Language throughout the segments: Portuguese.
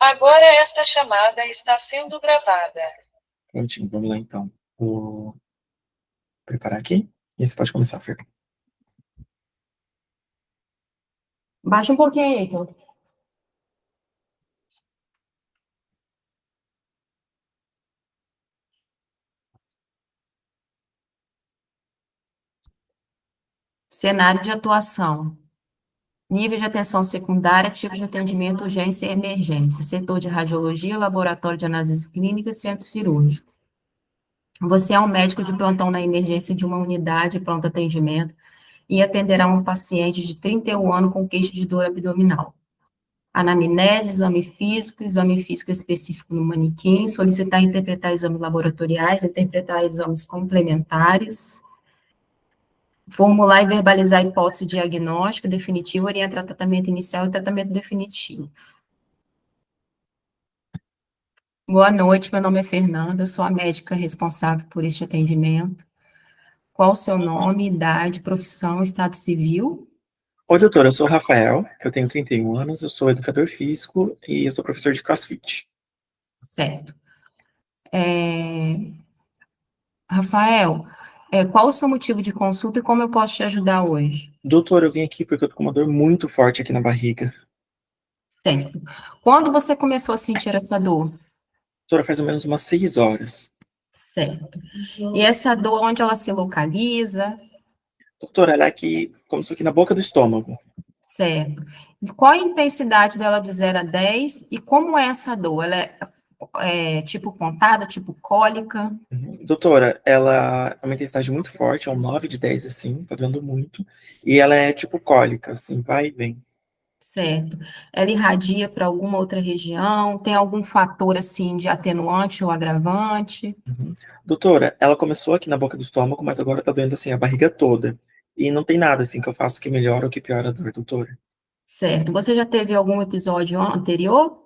Agora esta chamada está sendo gravada. Prontinho, vamos lá então. Vou preparar aqui e você pode começar, Fer. Baixa um pouquinho aí, então. Cenário de atuação. Nível de atenção secundária, tipo de atendimento, urgência e emergência. Setor de radiologia, laboratório de análise clínica, centro cirúrgico. Você é um médico de plantão na emergência de uma unidade de pronto atendimento e atenderá um paciente de 31 anos com queixa de dor abdominal. Anamnese, exame físico específico no manequim, solicitar e interpretar exames laboratoriais, interpretar exames complementares, formular e verbalizar a hipótese diagnóstica definitiva, orientar tratamento inicial e tratamento definitivo. Boa noite, meu nome é Fernanda, eu sou a médica responsável por este atendimento. Qual o seu nome, idade, profissão, estado civil? Oi, doutora, eu sou o Rafael, eu tenho 31 anos, eu sou educador físico e eu sou professor de CrossFit. Certo. Rafael, qual o seu motivo de consulta e como eu posso te ajudar hoje? Doutora, eu vim aqui porque eu tô com uma dor muito forte aqui na barriga. Certo. Quando você começou a sentir essa dor? Doutora, faz ou menos umas 6 horas. Certo. E essa dor, onde ela se localiza? Doutora, ela é aqui, começou aqui na boca do estômago. Certo. E qual a intensidade dela de 0 a 10? E como é essa dor? Ela é tipo pontada, tipo cólica? Doutora, ela é uma intensidade muito forte, é um 9 de 10, assim, tá doendo muito. E ela é tipo cólica, assim, vai e vem. Certo. Ela irradia para alguma outra região? Tem algum fator, assim, de atenuante ou agravante? Doutora, ela começou aqui na boca do estômago, mas agora tá doendo, assim, a barriga toda. E não tem nada, assim, que eu faço que melhora ou que piora a dor, doutora. Certo. Você já teve algum episódio anterior?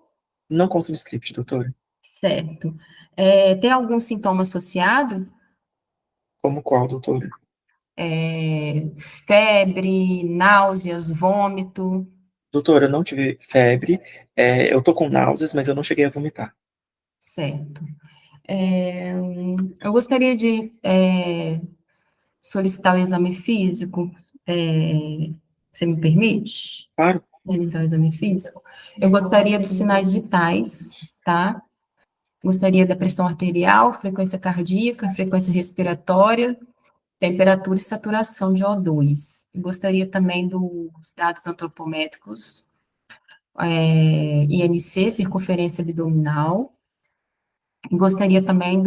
Não consigo script, doutora. Certo. Tem algum sintoma associado? Como qual, doutora? Febre, náuseas, vômito? Doutora, eu não tive febre, eu tô com náuseas, mas eu não cheguei a vomitar. Certo. Eu gostaria de solicitar o exame físico. Você me permite Claro. realizar o exame físico? Eu gostaria dos sinais vitais, tá? Gostaria da pressão arterial, frequência cardíaca, frequência respiratória, temperatura e saturação de O2. Gostaria também dos dados antropométricos, IMC, circunferência abdominal. Gostaria também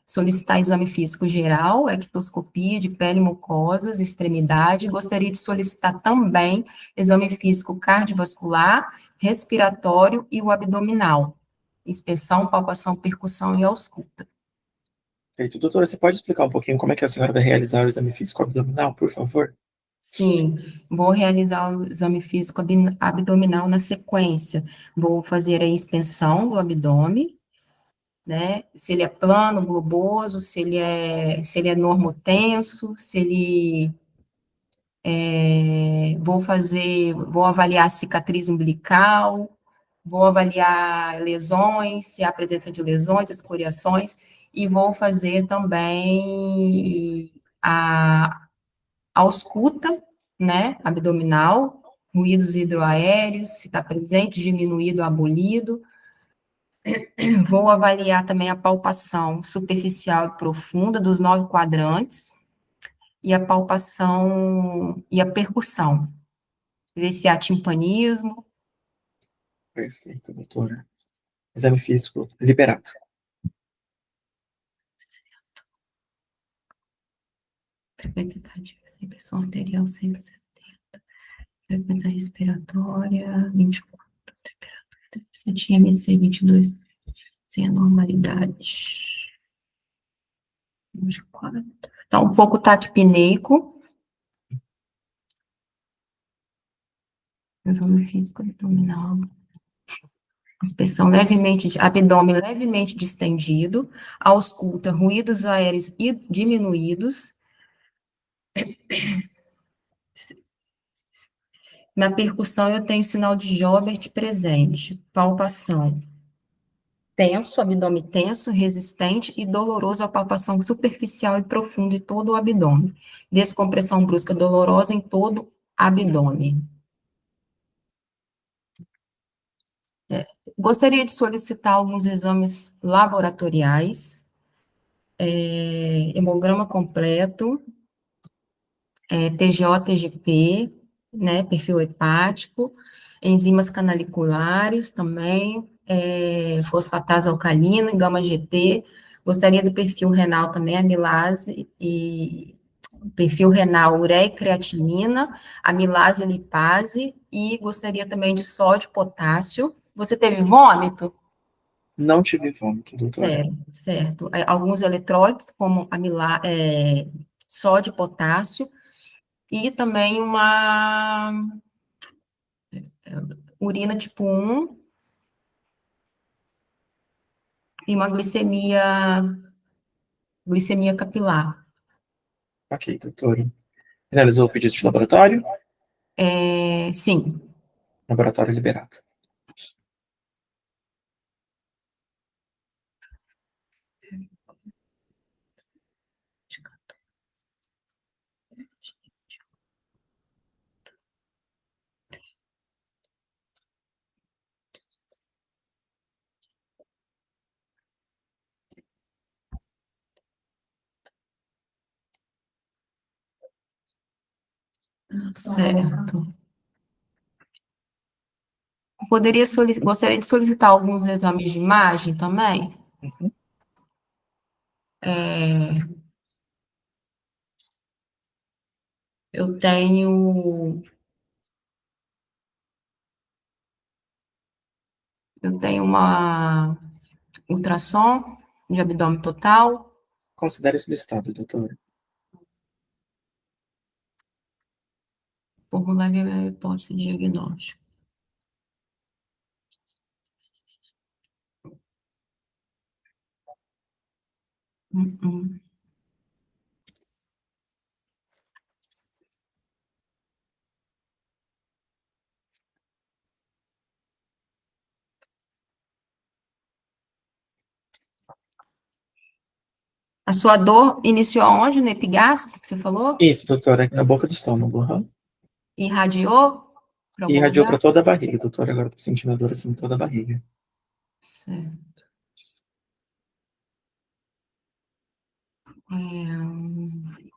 solicitar exame físico geral, ectoscopia de pele e mucosas, extremidade. Gostaria de solicitar também exame físico cardiovascular, respiratório e o abdominal. Inspeção, palpação, percussão e ausculta. Perfeito. Doutora, você pode explicar um pouquinho como é que a senhora vai realizar o exame físico abdominal, por favor? Sim, vou realizar o exame físico abdominal na sequência. Vou fazer a inspeção do abdômen, né? Se ele é plano, globoso, se ele é normotenso, se ele vou avaliar a cicatriz umbilical, vou avaliar lesões, se há presença de lesões, escoriações, e vou fazer também a ausculta, né, abdominal, ruídos hidroaéreos, se está presente, diminuído, abolido. Vou avaliar também a palpação superficial e profunda dos 9 quadrantes, e a palpação e a percussão. Ver se há timpanismo. Perfeito, doutora. Exame físico liberado. Certo. Frequência cardíaca, sem pressão arterial, 170. Frequência respiratória, 24. Temperatura 37, IMC 22, sem anormalidade. 24. Tá um pouco taquipneico. Exame físico abdominal. Inspeção levemente, abdômen levemente distendido, ausculta, ruídos aéreos e diminuídos. Na percussão, eu tenho sinal de Jobert presente. Palpação. Tenso, abdômen tenso, resistente e doloroso, a palpação superficial e profunda em todo o abdômen. Descompressão brusca dolorosa em todo o abdômen. Gostaria de solicitar alguns exames laboratoriais, hemograma completo, TGO, TGP, né, perfil hepático, enzimas canaliculares também, fosfatase alcalina, gama-GT, gostaria do perfil renal também, amilase e perfil renal ureia e creatinina, amilase e lipase, e gostaria também de sódio, potássio. Você teve vômito? Não tive vômito, doutora. Certo. Alguns eletrólitos, como sódio, potássio, e também uma urina tipo 1 e uma glicemia capilar. Ok, doutora. Finalizou o pedido de laboratório? Sim. Laboratório liberado. Certo. Gostaria de solicitar alguns exames de imagem também. Uhum. Eu tenho uma ultrassom de abdômen total, Considere solicitado, doutora. formulário de hipótese de diagnóstico. Uhum. A sua dor iniciou aonde? No epigastro, que você falou? Isso, doutora, aqui na boca do estômago. Uhum. Irradiou para E algum irradiou para lugar? toda a barriga, doutora. Agora eu tô sentindo a dor assim em toda a barriga. Certo. É,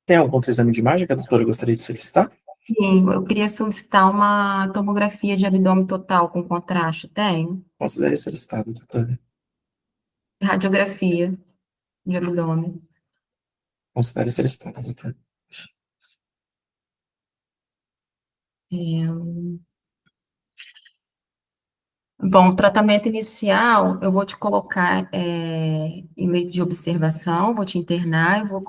Tem algum outro exame de imagem que a doutora gostaria de solicitar? Sim, eu queria solicitar uma tomografia de abdômen total com contraste. Tem? Considere solicitado, doutora. Radiografia de abdômen. Considere solicitado, doutora. Bom, tratamento inicial, eu vou te colocar em leito de observação, vou te internar, vou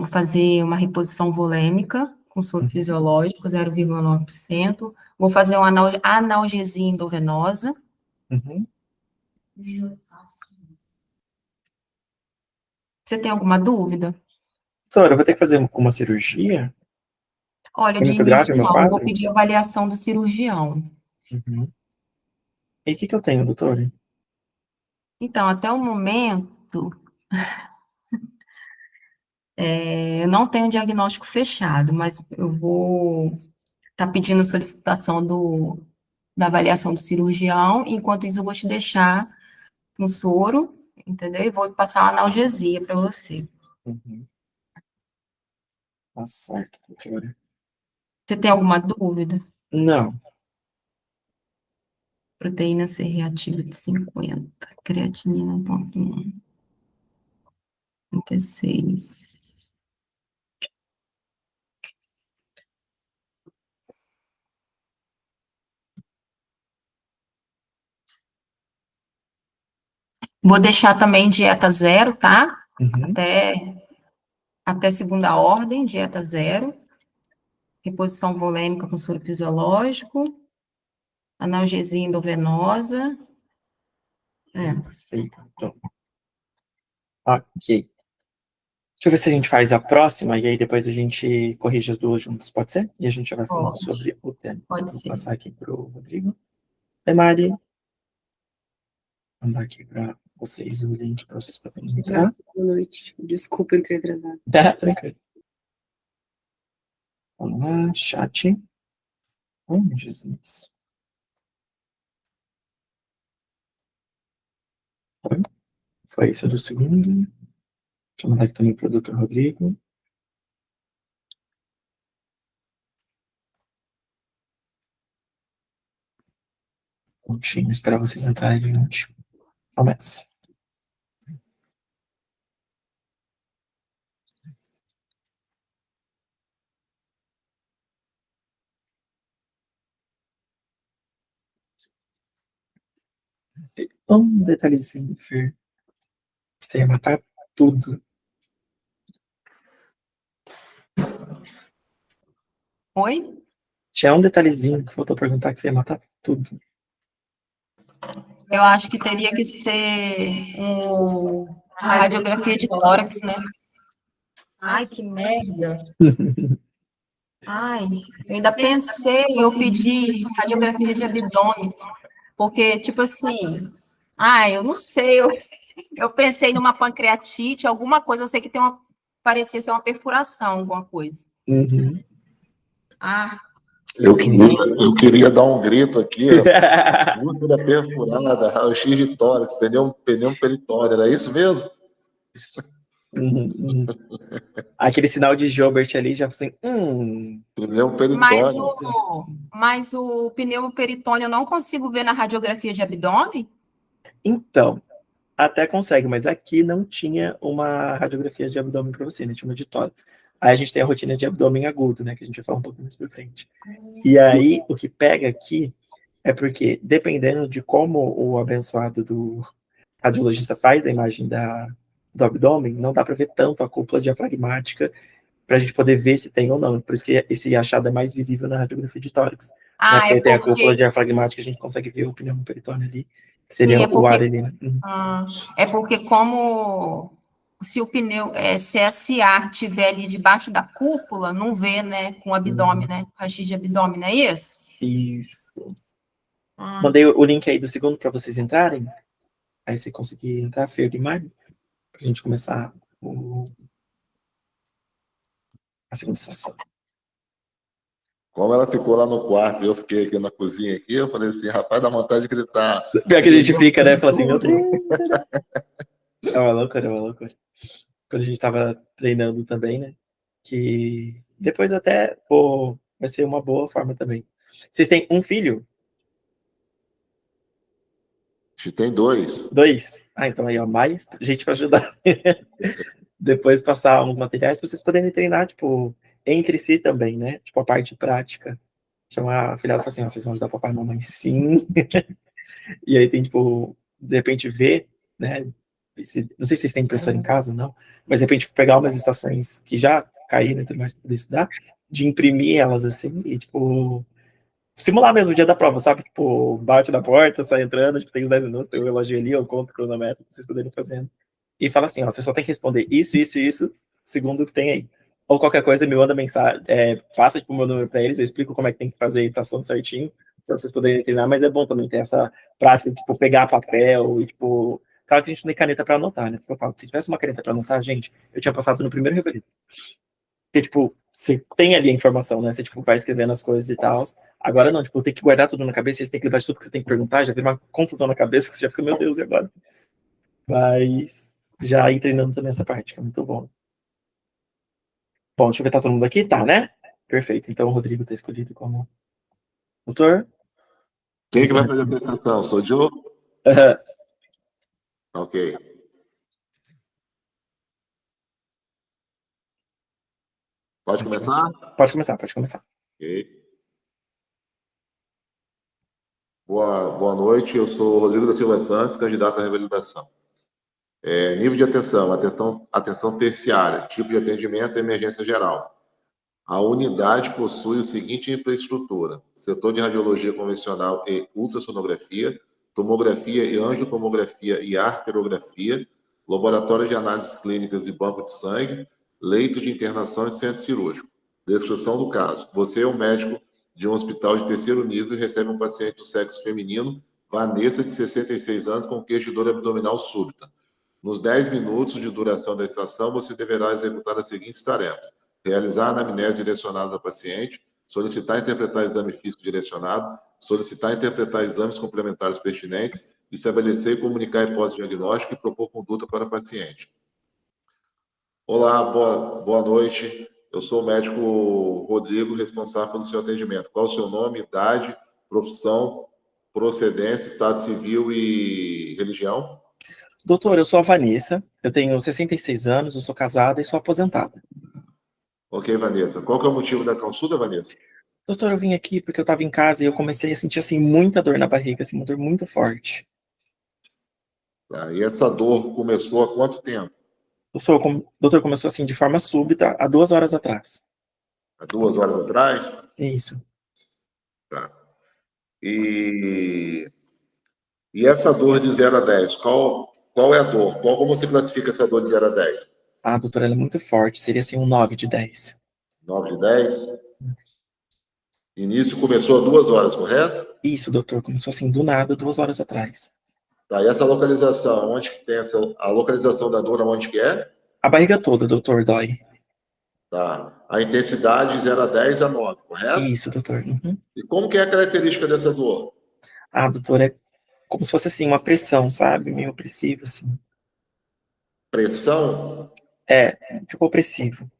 fazer uma reposição volêmica com soro Uhum. fisiológico, 0,9%, vou fazer uma analgesia endovenosa. Uhum. Você tem alguma dúvida? Doutora, eu vou ter que fazer uma cirurgia? Olha, É de muito início grave o meu não, eu vou quadro? pedir avaliação do cirurgião. Uhum. E o que eu tenho, doutora? Então, até o momento, eu não tenho diagnóstico fechado, mas eu vou estar pedindo solicitação da avaliação do cirurgião, enquanto isso eu vou te deixar no soro, entendeu? E vou passar uma analgesia para você. Uhum. Tá certo, doutora. Você tem alguma dúvida? Não. Proteína C reativa de 50, creatinina 1,1, 36. Vou deixar também dieta zero, tá? Uhum. Até segunda ordem, dieta zero. Reposição volêmica com soro fisiológico. Analgesia endovenosa. Perfeito. Ok. Deixa eu ver se a gente faz a próxima e aí depois a gente corrige as duas juntas, pode ser? E a gente já vai falando Pode, sobre o tema. pode Vou ser. passar aqui para o Rodrigo. Oi, Mari. Vou mandar aqui para vocês o link para vocês poderem entrar. Boa noite. Desculpa entrei atrasada. Tá, tranquilo. Vamos lá, chat. Ai, Jesus. Foi isso do segundo. Deixa eu mandar aqui também para o Dr. Rodrigo. Esperar vocês entrarem, gente. Começa. Um detalhezinho, Fer. Você ia matar tudo. Oi? Tinha um detalhezinho que faltou perguntar que você ia matar tudo. Eu acho que teria que ser a radiografia de tórax, né? Ai, que merda. Ai, eu ainda pensei, eu pedi radiografia de abdômen, porque, tipo assim, eu não sei, eu pensei numa pancreatite, alguma coisa, eu sei que parecia ser uma perfuração, alguma coisa. Uhum. Eu queria dar um grito aqui, ó. Úlcera perfurada, raio-x de tórax, pneu peritóneo, era isso mesmo? Uhum. Aquele sinal de Gilbert ali já assim. Pneu peritónio. Mas o pneu peritônio eu não consigo ver na radiografia de abdômen? Então, até consegue, mas aqui não tinha uma radiografia de abdômen para você, né? Tinha uma de tórax. Aí a gente tem a rotina de abdômen agudo, né? Que a gente vai falar um pouco mais pra frente. E aí, o que pega aqui é porque, dependendo de como o abençoado do radiologista faz a imagem do abdômen, não dá para ver tanto a cúpula diafragmática para a gente poder ver se tem ou não. Por isso que esse achado é mais visível na radiografia de tórax. Né? Porque tem a cúpula diafragmática, a gente consegue ver o pneu peritônio ali, que seria o ar ali. Né? É porque como se o pneu CSA estiver ali debaixo da cúpula, não vê, né, com o abdômen, né, raio-x de abdômen, não é isso? Isso. Mandei o link aí do segundo para vocês entrarem. Aí você conseguir entrar, Fer de Mário, para a gente começar a segunda sessão. Como ela ficou lá no quarto e eu fiquei aqui na cozinha aqui, eu falei assim, rapaz, dá vontade de gritar. Pior que a gente fica, né? Fala assim, meu Deus. É uma loucura, é uma loucura. Quando a gente estava treinando também, né? Que depois até vai ser uma boa forma também. Vocês têm um filho? A gente tem 2. 2? Então aí, ó, mais gente para ajudar. Depois passar alguns materiais para vocês poderem treinar, tipo, entre si também, né? Tipo, a parte prática. Chamar a filhada e falar assim, ó, vocês vão ajudar o papai e mamãe, sim. E aí tem, tipo, de repente ver, né? Não sei se vocês têm impressora em casa, não, mas de repente pegar umas estações que já caíram e tudo mais para poder estudar, de imprimir elas assim e, tipo, simular mesmo o dia da prova, sabe? Tipo, bate na porta, sai entrando, tipo, tem os 10 minutos, tem o relógio ali, eu conto o cronômetro pra vocês poderem fazendo. E fala assim, ó, você só tem que responder isso, isso e isso, segundo o que tem aí. Ou qualquer coisa, me manda mensagem, faça tipo o meu número para eles, eu explico como é que tem que fazer a estação certinho, para vocês poderem treinar, mas é bom também ter essa prática de, tipo, pegar papel e, tipo, claro que a gente não tem caneta para anotar, né? Porque eu falo, se tivesse uma caneta para anotar, gente, eu tinha passado no primeiro referendo. Porque, tipo, você tem ali a informação, né? Você, tipo, vai escrevendo as coisas e tal. Agora não, tipo, tem que guardar tudo na cabeça, você tem que lembrar de tudo que você tem que perguntar, já vira uma confusão na cabeça, que você já fica, meu Deus, e agora? Mas já ir treinando também essa parte, que é muito bom. Bom, deixa eu ver, tá todo mundo aqui? Tá, né? Perfeito, então o Rodrigo tá escolhido como tutor. Quem que vai fazer a apresentação? Sou o Joe? Ok. Pode começar? Pode começar, pode começar. Ok. Boa noite, eu sou o Rodrigo da Silva Santos, candidato à reabilitação. Nível de atenção terciária, tipo de atendimento, emergência geral. A unidade possui o seguinte infraestrutura: setor de radiologia convencional e ultrassonografia, tomografia e angiotomografia e arterografia, laboratório de análises clínicas e banco de sangue, leito de internação e centro cirúrgico. Descrição do caso: você é um médico de um hospital de terceiro nível e recebe um paciente do sexo feminino, Vanessa, de 66 anos, com queixa de dor abdominal súbita. Nos 10 minutos de duração da estação, você deverá executar as seguintes tarefas: realizar a anamnese direcionada da paciente, solicitar e interpretar exame físico direcionado, solicitar e interpretar exames complementares pertinentes, estabelecer e comunicar a hipótese diagnóstica e propor conduta para o paciente. Olá, boa noite. Eu sou o médico Rodrigo, responsável pelo seu atendimento. Qual o seu nome, idade, profissão, procedência, estado civil e religião? Doutor, eu sou a Vanessa, eu tenho 66 anos, eu sou casada e sou aposentada. Ok, Vanessa. Qual que é o motivo da consulta, Vanessa? Doutor, eu vim aqui porque eu estava em casa e eu comecei a sentir, assim, muita dor na barriga, assim, uma dor muito forte. Tá, e essa dor começou há quanto tempo? Doutor, começou assim, de forma súbita, há 2 horas atrás. Há 2 horas atrás? Isso. Tá. E essa dor de 0 a 10, qual é a dor? Como você classifica essa dor de 0 a 10? Ah, doutor, ela é muito forte, seria assim um 9 de 10. 9 de 10? Início começou há 2 horas, correto? Isso, doutor, começou assim, do nada, 2 horas atrás. Tá, e essa localização, onde que tem a localização da dor, onde que é? A barriga toda, doutor, dói. Tá. A intensidade de 0 a 10 a 9, correto? Isso, doutor. Uhum. E como que é a característica dessa dor? Ah, doutor, é como se fosse assim, uma pressão, sabe? Meio opressivo, assim. Pressão? É, tipo opressivo.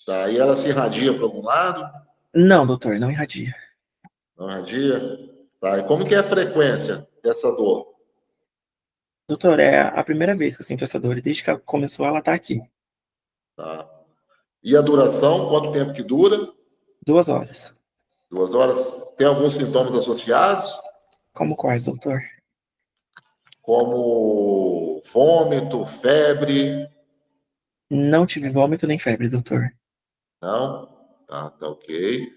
Tá, e ela se irradia para algum lado? Não, doutor, não irradia. Não irradia? Tá, e como que é a frequência dessa dor? Doutor, é a primeira vez que eu sinto essa dor e desde que ela começou, ela tá aqui. Tá. E a duração, quanto tempo que dura? 2 horas. 2 horas. Tem alguns sintomas associados, Como quais, doutor? como vômito, febre? Não tive vômito nem febre, doutor. Não? Tá ok.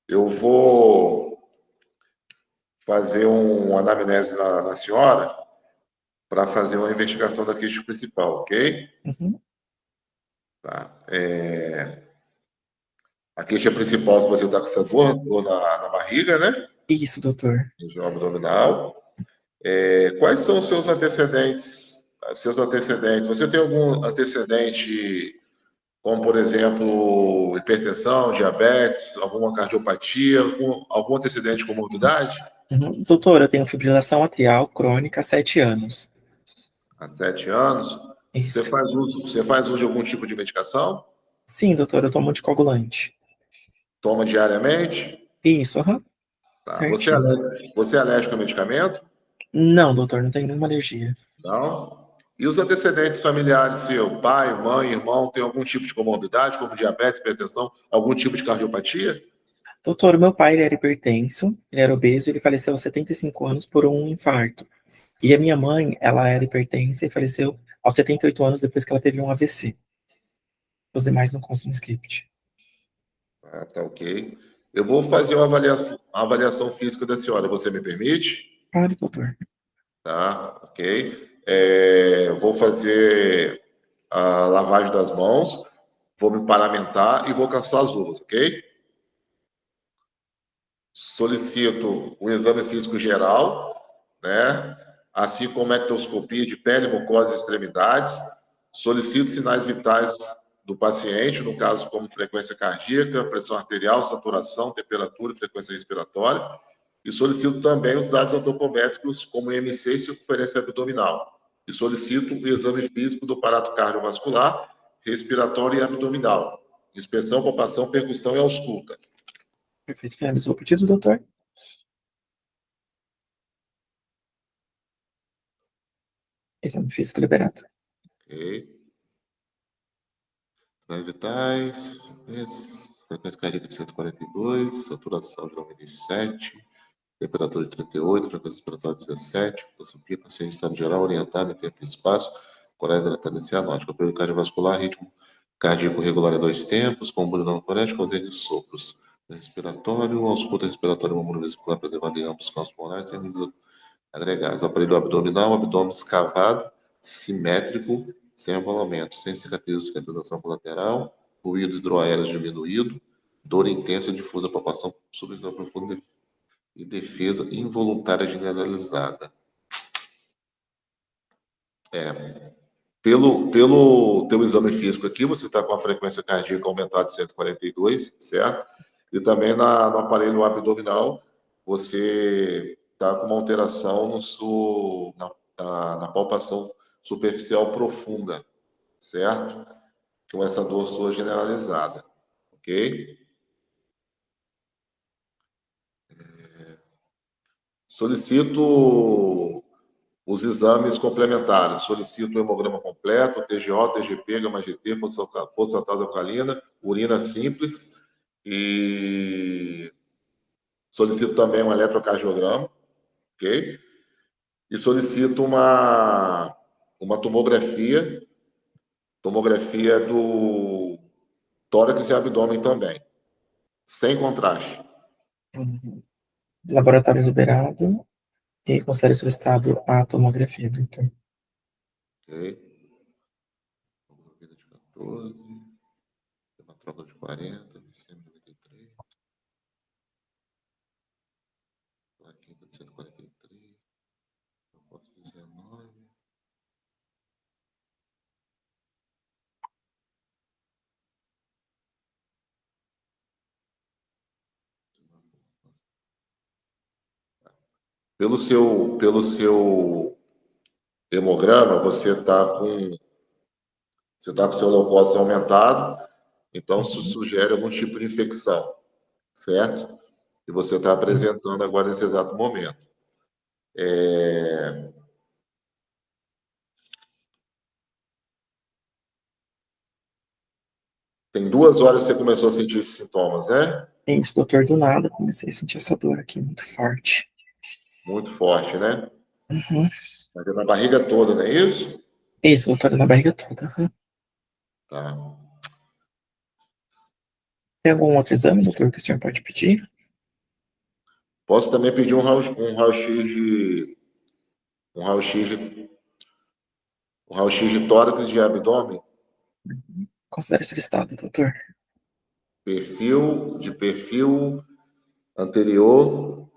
Eu vou fazer uma anamnese na senhora para fazer uma investigação da queixa principal, ok? Uhum. Tá. A queixa principal que você está com essa dor na barriga, né? Isso, doutor. Região abdominal. Quais são os seus antecedentes? Você tem algum antecedente, como, por exemplo, hipertensão, diabetes, alguma cardiopatia, algum antecedente com morbidade? Uhum. Doutor, eu tenho fibrilação atrial crônica há 7 anos. Há 7 anos. Você Isso. faz uso de algum tipo de medicação? Sim, doutor, eu tomo anticoagulante. Toma diariamente? Isso, aham. Tá. Certinho. Você é alérgico a medicamento? Não, doutor, não tenho nenhuma alergia. Não. E os antecedentes familiares seu, pai, mãe, irmão, tem algum tipo de comorbidade, como diabetes, hipertensão, algum tipo de cardiopatia? Doutor, meu pai, ele era hipertenso, ele era obeso, ele faleceu aos 75 anos por um infarto. E a minha mãe, ela era hipertensa e faleceu aos 78 anos depois que ela teve um AVC. Os demais não constam no script. Tá ok. Eu vou fazer uma avaliação física da senhora, você me permite? Claro, doutor. Tá, ok. Vou fazer a lavagem das mãos, vou me paramentar e vou calçar as luvas, ok? Solicito o exame físico geral, né? Assim como ectoscopia de pele, mucosa e extremidades. Solicito sinais vitais do paciente, no caso como frequência cardíaca, pressão arterial, saturação, temperatura e frequência respiratória. E solicito também os dados antropométricos, como IMC e circunferência abdominal. E solicito o exame físico do aparato cardiovascular, respiratório e abdominal. Inspeção, palpação, percussão e ausculta. Perfeito. Finalizou o pedido, doutor? Exame físico liberado. Ok. Sinais vitais. Frequência cardíaca de 142, saturação de 97, temperatura de 38, frequência respiratória de 17, possuía paciente em estado geral orientado em tempo e espaço, coragem hidratada cianótica, período cardiovascular, ritmo cardíaco regular em 2 tempos, com bulho não corético, ausência de sopros. Respiratório, ausculta respiratório, músculo vesicular preservado em ambos campos pulmonares, sem níveis agregados. Aparelho abdominal, abdômen escavado, simétrico, sem avalamento, sem cicatrização colateral, ruído hidroaéreo diminuído, dor intensa, difusa, palpação subvisão profunda e defesa involuntária generalizada. Pelo teu exame físico aqui, você está com a frequência cardíaca aumentada de 142, certo? E também no aparelho abdominal, você está com uma alteração na palpação superficial profunda, certo? Com essa dor sua generalizada, ok? Solicito os exames complementares. Solicito o hemograma completo, TGO, TGP, gama-GT, fosfatase alcalina, urina simples e solicito também um eletrocardiograma, ok? E solicito uma tomografia do tórax e abdômen também, sem contraste. Laboratório liberado e considere solicitado a tomografia, doutor. Ok. Tomografia de 14, uma troca de 40, VCM 93, plaquinha de 143, foto 19. Pelo seu hemograma, você está com seu leucócito aumentado, então isso sugere algum tipo de infecção, certo? E você está apresentando agora nesse exato momento. Tem 2 horas que você começou a sentir esses sintomas, né? Isso, doutor, do nada comecei a sentir essa dor aqui muito forte. Muito forte, né? Uhum. Mas é na barriga toda, não é isso? Isso, doutor, na barriga toda. Uhum. Tá. Tem algum outro exame, doutor, que o senhor pode pedir? Posso também pedir um raio-x de tórax e de abdômen? Considere solicitado, doutor. Perfil anterior,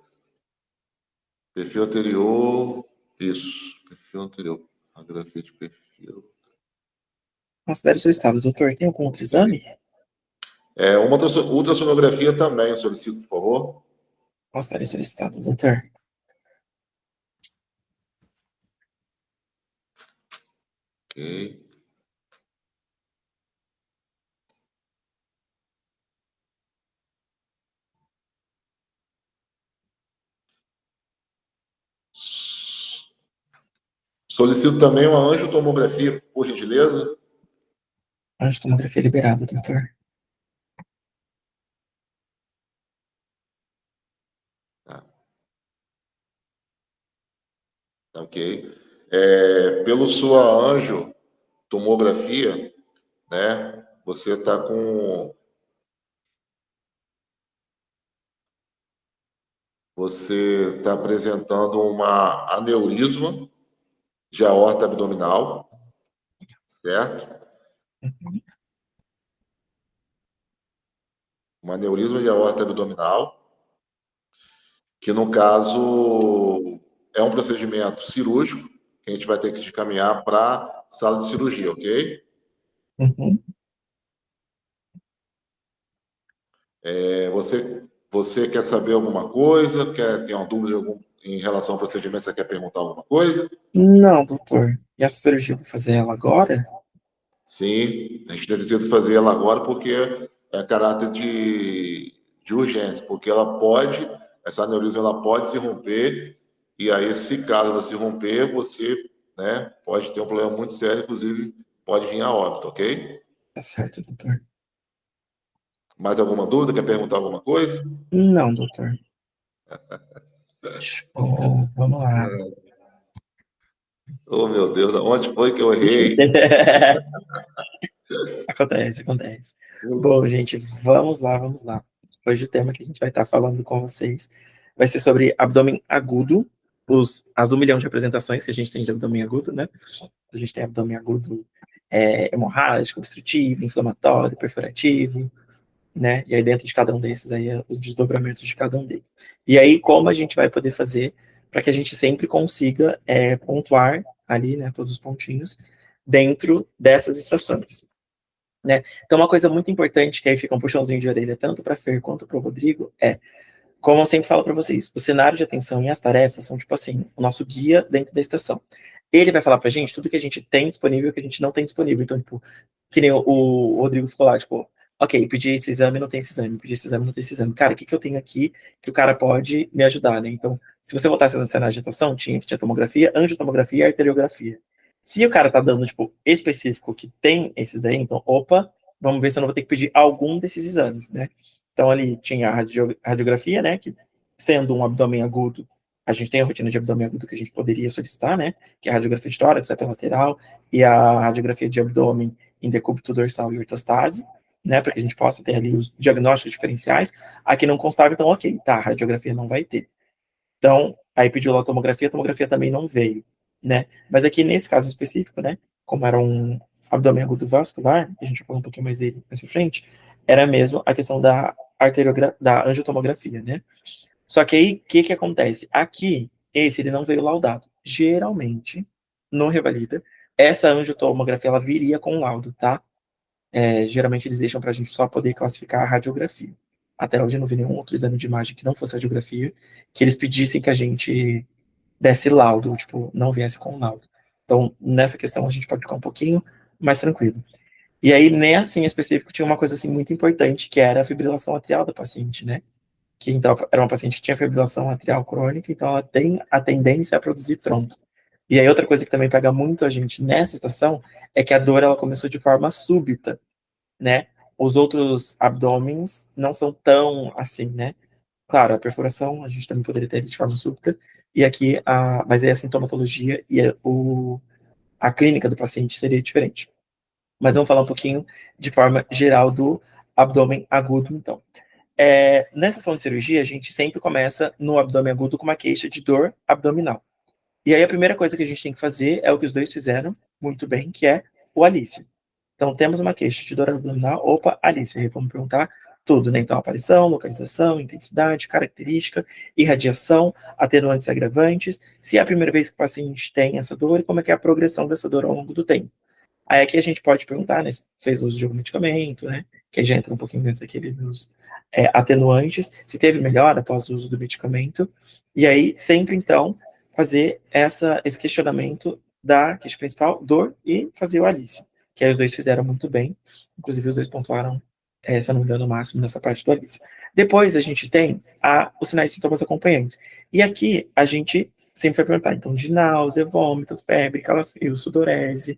isso, perfil anterior, radiografia de perfil. Considere solicitado, doutor. Tem algum outro exame? Uma ultrassonografia também, solicito, por favor. Considere solicitado, doutor. Ok. Solicito também uma angiotomografia, por gentileza. Angiotomografia liberada, doutor. Tá. Ok. Pelo sua angiotomografia, né, você está apresentando uma aneurisma de aorta abdominal, certo? Uhum. Um aneurisma de aorta abdominal, que no caso é um procedimento cirúrgico, que a gente vai ter que te encaminhar para sala de cirurgia, ok? Uhum. Você quer saber alguma coisa? Tem uma dúvida em relação ao procedimento? Você quer perguntar alguma coisa? Não, doutor. E essa cirurgia eu vou fazer ela agora? Sim, a gente necessita fazer ela agora porque é caráter de urgência, porque essa aneurisma ela pode se romper, e aí, se caso ela se romper, você, né, pode ter um problema muito sério, inclusive pode vir a óbito, ok? Tá certo, doutor. Mais alguma dúvida? Quer perguntar alguma coisa? Não, doutor. Show, vamos lá. Oh, meu Deus, aonde foi que eu errei? Acontece. Bom, gente, vamos lá. Hoje o tema que a gente vai estar falando com vocês vai ser sobre abdômen agudo, as 1 milhão de apresentações que a gente tem de abdômen agudo, né? A gente tem abdômen agudo hemorrágico, obstrutivo, inflamatório, perfurativo, né? E aí dentro de cada um desses aí os desdobramentos de cada um deles. E aí como a gente vai poder fazer para que a gente sempre consiga pontuar ali, né, todos os pontinhos dentro dessas estações, né? Então uma coisa muito importante que aí fica um puxãozinho de orelha tanto para a Fer quanto para o Rodrigo como eu sempre falo para vocês, o cenário de atenção e as tarefas são, tipo assim, o nosso guia dentro da estação. Ele vai falar pra gente tudo que a gente tem disponível e o que a gente não tem disponível. Então, tipo, que nem o Rodrigo ficou lá, tipo, ok, pedi esse exame, não tem esse exame, pedi esse exame, não tem esse exame. Cara, o que eu tenho aqui que o cara pode me ajudar, né? Então, se você botasse no cenário de atuação, tinha tomografia, angiotomografia e arteriografia. Se o cara tá dando, tipo, específico que tem esses daí, então, opa, vamos ver se eu não vou ter que pedir algum desses exames, né? Então, ali tinha a radiografia, né? Que, sendo um abdômen agudo, a gente tem a rotina de abdômen agudo que a gente poderia solicitar, né? Que é a radiografia de tórax, até lateral, e a radiografia de abdômen em decúbito dorsal e ortostase, né? Para que a gente possa ter ali os diagnósticos diferenciais. Aqui não constava, então, ok, tá, a radiografia não vai ter. Então, aí pediu lá a tomografia também não veio, né? Mas aqui, nesse caso específico, né? Como era um abdômen agudo vascular, a gente vai falar um pouquinho mais dele mais pra frente, era mesmo a questão da da angiotomografia, né? Só que aí, o que acontece? Aqui, esse ele não veio laudado. Geralmente, no Revalida, essa angiotomografia, ela viria com laudo, tá? Geralmente eles deixam pra gente só poder classificar a radiografia. Até hoje eu não vi nenhum outro exame de imagem que não fosse radiografia, que eles pedissem que a gente desse laudo, tipo, não viesse com laudo. Então, nessa questão, a gente pode ficar um pouquinho mais tranquilo. E aí, nessa em específico, tinha uma coisa assim muito importante, que era a fibrilação atrial da paciente, né? Que então era uma paciente que tinha fibrilação atrial crônica, então ela tem a tendência a produzir trombo. E aí outra coisa que também pega muito a gente nessa estação é que a dor ela começou de forma súbita, né? Os outros abdômenes não são tão assim, né? Claro, a perfuração a gente também poderia ter de forma súbita, e aqui mas aí a sintomatologia e a clínica do paciente seria diferente. Mas vamos falar um pouquinho de forma geral do abdômen agudo, então. Nessa sessão de cirurgia, a gente sempre começa no abdômen agudo com uma queixa de dor abdominal. E aí a primeira coisa que a gente tem que fazer é o que os dois fizeram muito bem, que é o alício. Então temos uma queixa de dor abdominal, opa, alício. Aí vamos perguntar tudo, né? Então aparição, localização, intensidade, característica, irradiação, atenuantes e agravantes, se é a primeira vez que o paciente tem essa dor e como é que é a progressão dessa dor ao longo do tempo. Aí aqui a gente pode perguntar, né, se fez uso de algum medicamento, né, que aí já entra um pouquinho dentro daquele dos atenuantes, se teve melhora após o uso do medicamento, e aí sempre, então, fazer esse questionamento da queixa principal, dor, e fazer o Alice, que aí os dois fizeram muito bem, inclusive os dois pontuaram, se eu não me engano, o máximo nessa parte do Alice. Depois a gente tem os sinais e sintomas acompanhantes, e aqui a gente sempre vai perguntar, então, de náusea, vômito, febre, calafrio, sudorese,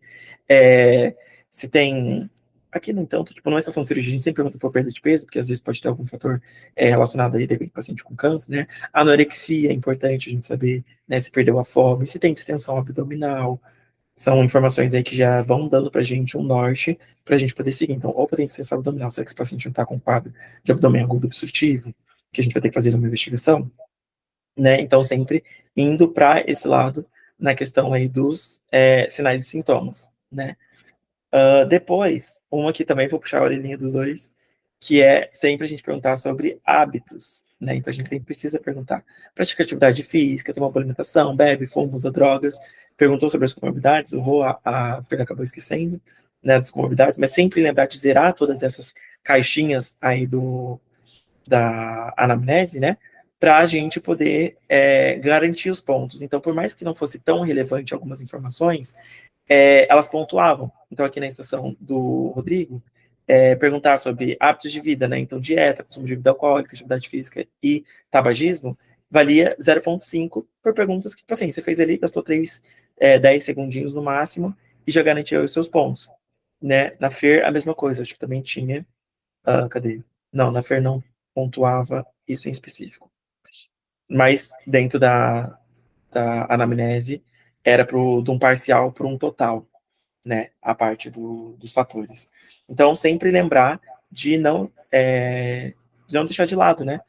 se tem. Aqui, no entanto, tipo, numa estação de cirurgia, a gente sempre pergunta por perda de peso, porque às vezes pode ter algum fator relacionado aí, de repente, paciente com câncer, né? Anorexia é importante a gente saber, né, se perdeu a fome, se tem distensão abdominal. São informações aí que já vão dando pra gente um norte pra gente poder seguir. Então, opa, tem distensão abdominal, será que esse paciente não tá com quadro de abdômen agudo obstrutivo? Que a gente vai ter que fazer uma investigação? Né? Então, sempre indo para esse lado na questão aí dos sinais e sintomas, né? Depois, uma que também vou puxar a orelhinha dos dois, que é sempre a gente perguntar sobre hábitos, né? Então a gente sempre precisa perguntar: pratica atividade física, tem uma boa alimentação, bebe, fuma, usa drogas. Perguntou sobre as comorbidades, o Rô, a Fer acabou esquecendo, né, das comorbidades, mas sempre lembrar de zerar todas essas caixinhas aí da anamnese, né? Para a gente poder garantir os pontos. Então, por mais que não fosse tão relevante algumas informações, elas pontuavam. Então, aqui na estação do Rodrigo, perguntar sobre hábitos de vida, né? Então, dieta, consumo de bebida alcoólica, atividade física e tabagismo, valia 0,5 por perguntas que, tipo assim, você fez ali, gastou 10 segundinhos no máximo e já garantiu os seus pontos. Né? Na FER, a mesma coisa, acho que também tinha. Cadê? Não, na FER não pontuava isso em específico. mas dentro da anamnese era de um parcial para um total, né, a parte dos fatores. Então, sempre lembrar de não deixar de lado, né,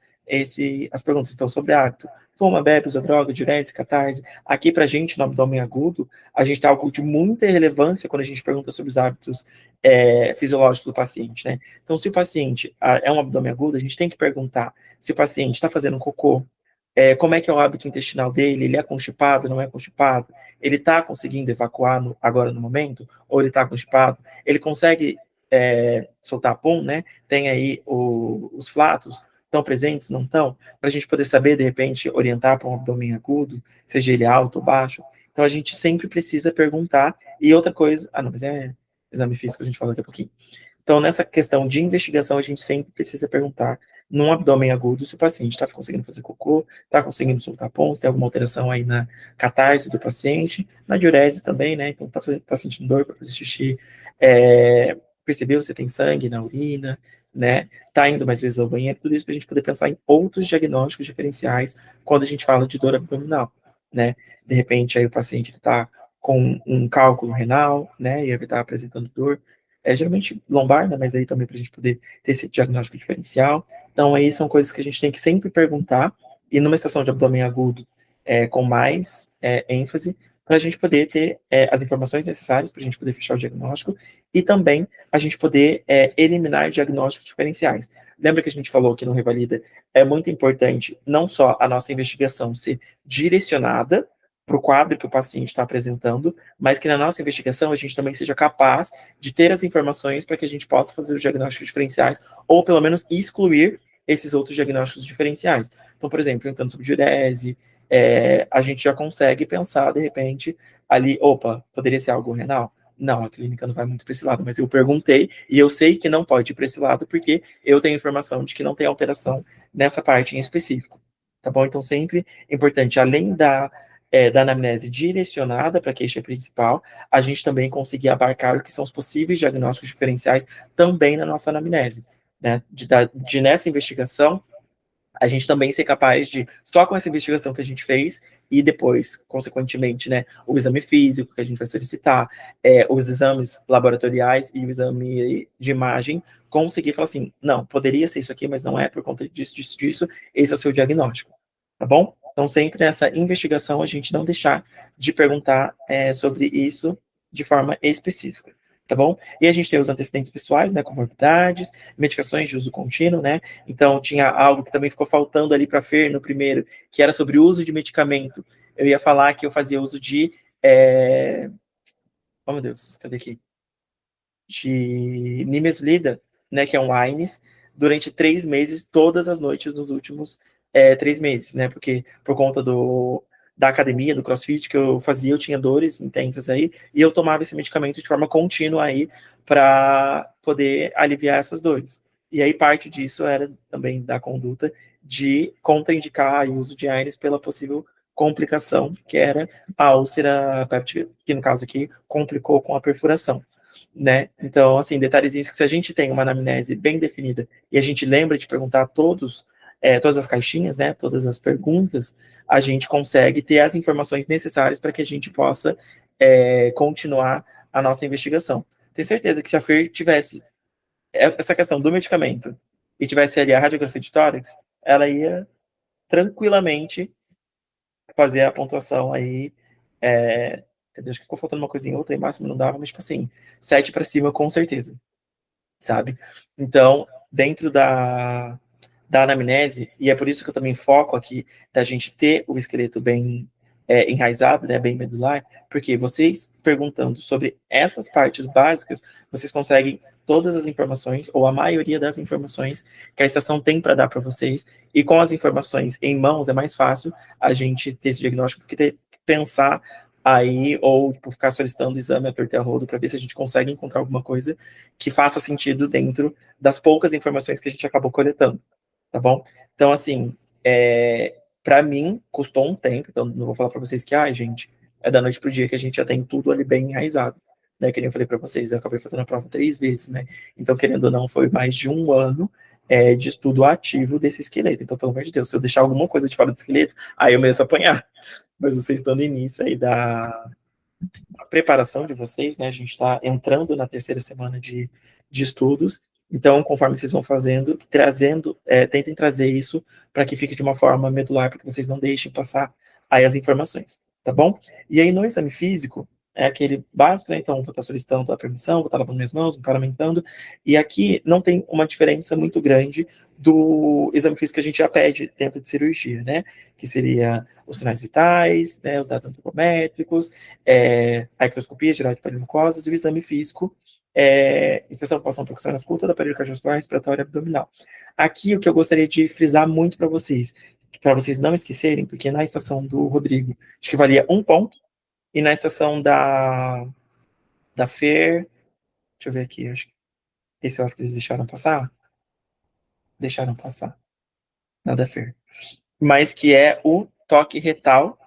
as perguntas estão sobre hábito. Fuma, bebe, usa droga, diurese, catarse. Aqui, para a gente, no abdômen agudo, a gente tem algo de muita relevância quando a gente pergunta sobre os hábitos fisiológicos do paciente, né? Então, se o paciente é um abdômen agudo, a gente tem que perguntar se o paciente está fazendo cocô, como é que é o hábito intestinal dele, ele é constipado, não é constipado, ele está conseguindo evacuar agora no momento, ou ele está constipado, ele consegue soltar pum, né? Tem aí os flatos, estão presentes, não estão? Para a gente poder saber, de repente, orientar para um abdômen agudo, seja ele alto ou baixo. Então, a gente sempre precisa perguntar. E outra coisa... Ah, não, mas é exame físico, a gente fala daqui a pouquinho. Então, nessa questão de investigação, a gente sempre precisa perguntar, num abdômen agudo, se o paciente está conseguindo fazer cocô, está conseguindo soltar pons, tem alguma alteração aí na catarse do paciente, na diurese também, né? Então, tá sentindo dor para fazer xixi, percebeu se tem sangue na urina, né? Tá indo mais vezes ao banheiro, tudo isso para a gente poder pensar em outros diagnósticos diferenciais quando a gente fala de dor abdominal, né? De repente, aí o paciente está com um cálculo renal, né? E ele está apresentando dor, geralmente lombar, né, mas aí também para a gente poder ter esse diagnóstico diferencial. Então, aí são coisas que a gente tem que sempre perguntar, e numa estação de abdômen agudo com mais ênfase, para a gente poder ter as informações necessárias para a gente poder fechar o diagnóstico, e também a gente poder eliminar diagnósticos diferenciais. Lembra que a gente falou que no Revalida é muito importante não só a nossa investigação ser direcionada para o quadro que o paciente está apresentando, mas que na nossa investigação a gente também seja capaz de ter as informações para que a gente possa fazer os diagnósticos diferenciais, ou pelo menos excluir esses outros diagnósticos diferenciais. Então, por exemplo, perguntando sobre diurese, a gente já consegue pensar, de repente, ali, opa, poderia ser algo renal? Não, a clínica não vai muito para esse lado, mas eu perguntei e eu sei que não pode ir para esse lado porque eu tenho informação de que não tem alteração nessa parte em específico. Tá bom? Então, sempre é importante, além da anamnese direcionada para a queixa principal, a gente também conseguir abarcar o que são os possíveis diagnósticos diferenciais também na nossa anamnese, né? De nessa investigação, a gente também ser capaz de, só com essa investigação que a gente fez, e depois, consequentemente, né, o exame físico que a gente vai solicitar, os exames laboratoriais e o exame de imagem, conseguir falar assim, não, poderia ser isso aqui, mas não é por conta disso, esse é o seu diagnóstico, tá bom? Então, sempre nessa investigação, a gente não deixar de perguntar sobre isso de forma específica, tá bom? E a gente tem os antecedentes pessoais, né, comorbidades, medicações de uso contínuo, né? Então, tinha algo que também ficou faltando ali para a Fer no primeiro, que era sobre o uso de medicamento. Eu ia falar que eu fazia uso de... Oh, meu Deus, cadê aqui? De nimesulida, né, que é um AINES, durante 3 meses, todas as noites nos últimos 3 meses, né, porque por conta da academia, do CrossFit que eu fazia, eu tinha dores intensas aí, e eu tomava esse medicamento de forma contínua aí, para poder aliviar essas dores. E aí parte disso era também da conduta de contraindicar o uso de AINES pela possível complicação, que era a úlcera péptica, que no caso aqui complicou com a perfuração, né? Então, assim, detalhezinhos que se a gente tem uma anamnese bem definida e a gente lembra de perguntar todas as caixinhas, né, todas as perguntas, a gente consegue ter as informações necessárias para que a gente possa continuar a nossa investigação. Tenho certeza que se a Fer tivesse essa questão do medicamento e tivesse ali a radiografia de tórax, ela ia tranquilamente fazer a pontuação aí, acho que ficou faltando uma coisinha outra, em máximo não dava, mas tipo assim, 7 para cima com certeza, sabe? Então, dentro da anamnese, e é por isso que eu também foco aqui da gente ter o esqueleto bem enraizado, né, bem medular, porque vocês perguntando sobre essas partes básicas, vocês conseguem todas as informações, ou a maioria das informações que a estação tem para dar para vocês, e com as informações em mãos é mais fácil a gente ter esse diagnóstico do que ter que pensar aí, ou tipo, ficar solicitando exame a torta e a rodo para ver se a gente consegue encontrar alguma coisa que faça sentido dentro das poucas informações que a gente acabou coletando, tá bom? Então, assim, para mim, custou um tempo, então não vou falar para vocês que, gente, é da noite pro dia que a gente já tem tudo ali bem enraizado, né, que nem eu falei para vocês, eu acabei fazendo a prova 3 vezes, né, então, querendo ou não, foi mais de um ano de estudo ativo desse esqueleto. Então, pelo amor de Deus, se eu deixar alguma coisa de fora do esqueleto, aí eu mereço apanhar. Mas vocês estão no início aí da preparação de vocês, né? A gente está entrando na terceira semana de estudos. Então, conforme vocês vão fazendo, tentem trazer isso para que fique de uma forma medular, para que vocês não deixem passar aí as informações, tá bom? E aí, no exame físico, é aquele básico, né? Então, vou estar solicitando a permissão, vou estar lavando minhas mãos, me paramentando, e aqui não tem uma diferença muito grande do exame físico que a gente já pede dentro de cirurgia, né? Que seria os sinais vitais, né? Os dados antropométricos, a ectoscopia geral de mucosas e o exame físico, inspeção, palpação, percussão na escuta, da parede cardiovascular, respiratória e abdominal. Aqui, o que eu gostaria de frisar muito para vocês não esquecerem, porque na estação do Rodrigo, acho que valia 1 ponto, e na estação da Fer, deixa eu ver aqui, esse eu acho que eles deixaram passar, nada Fer, mas que é o toque retal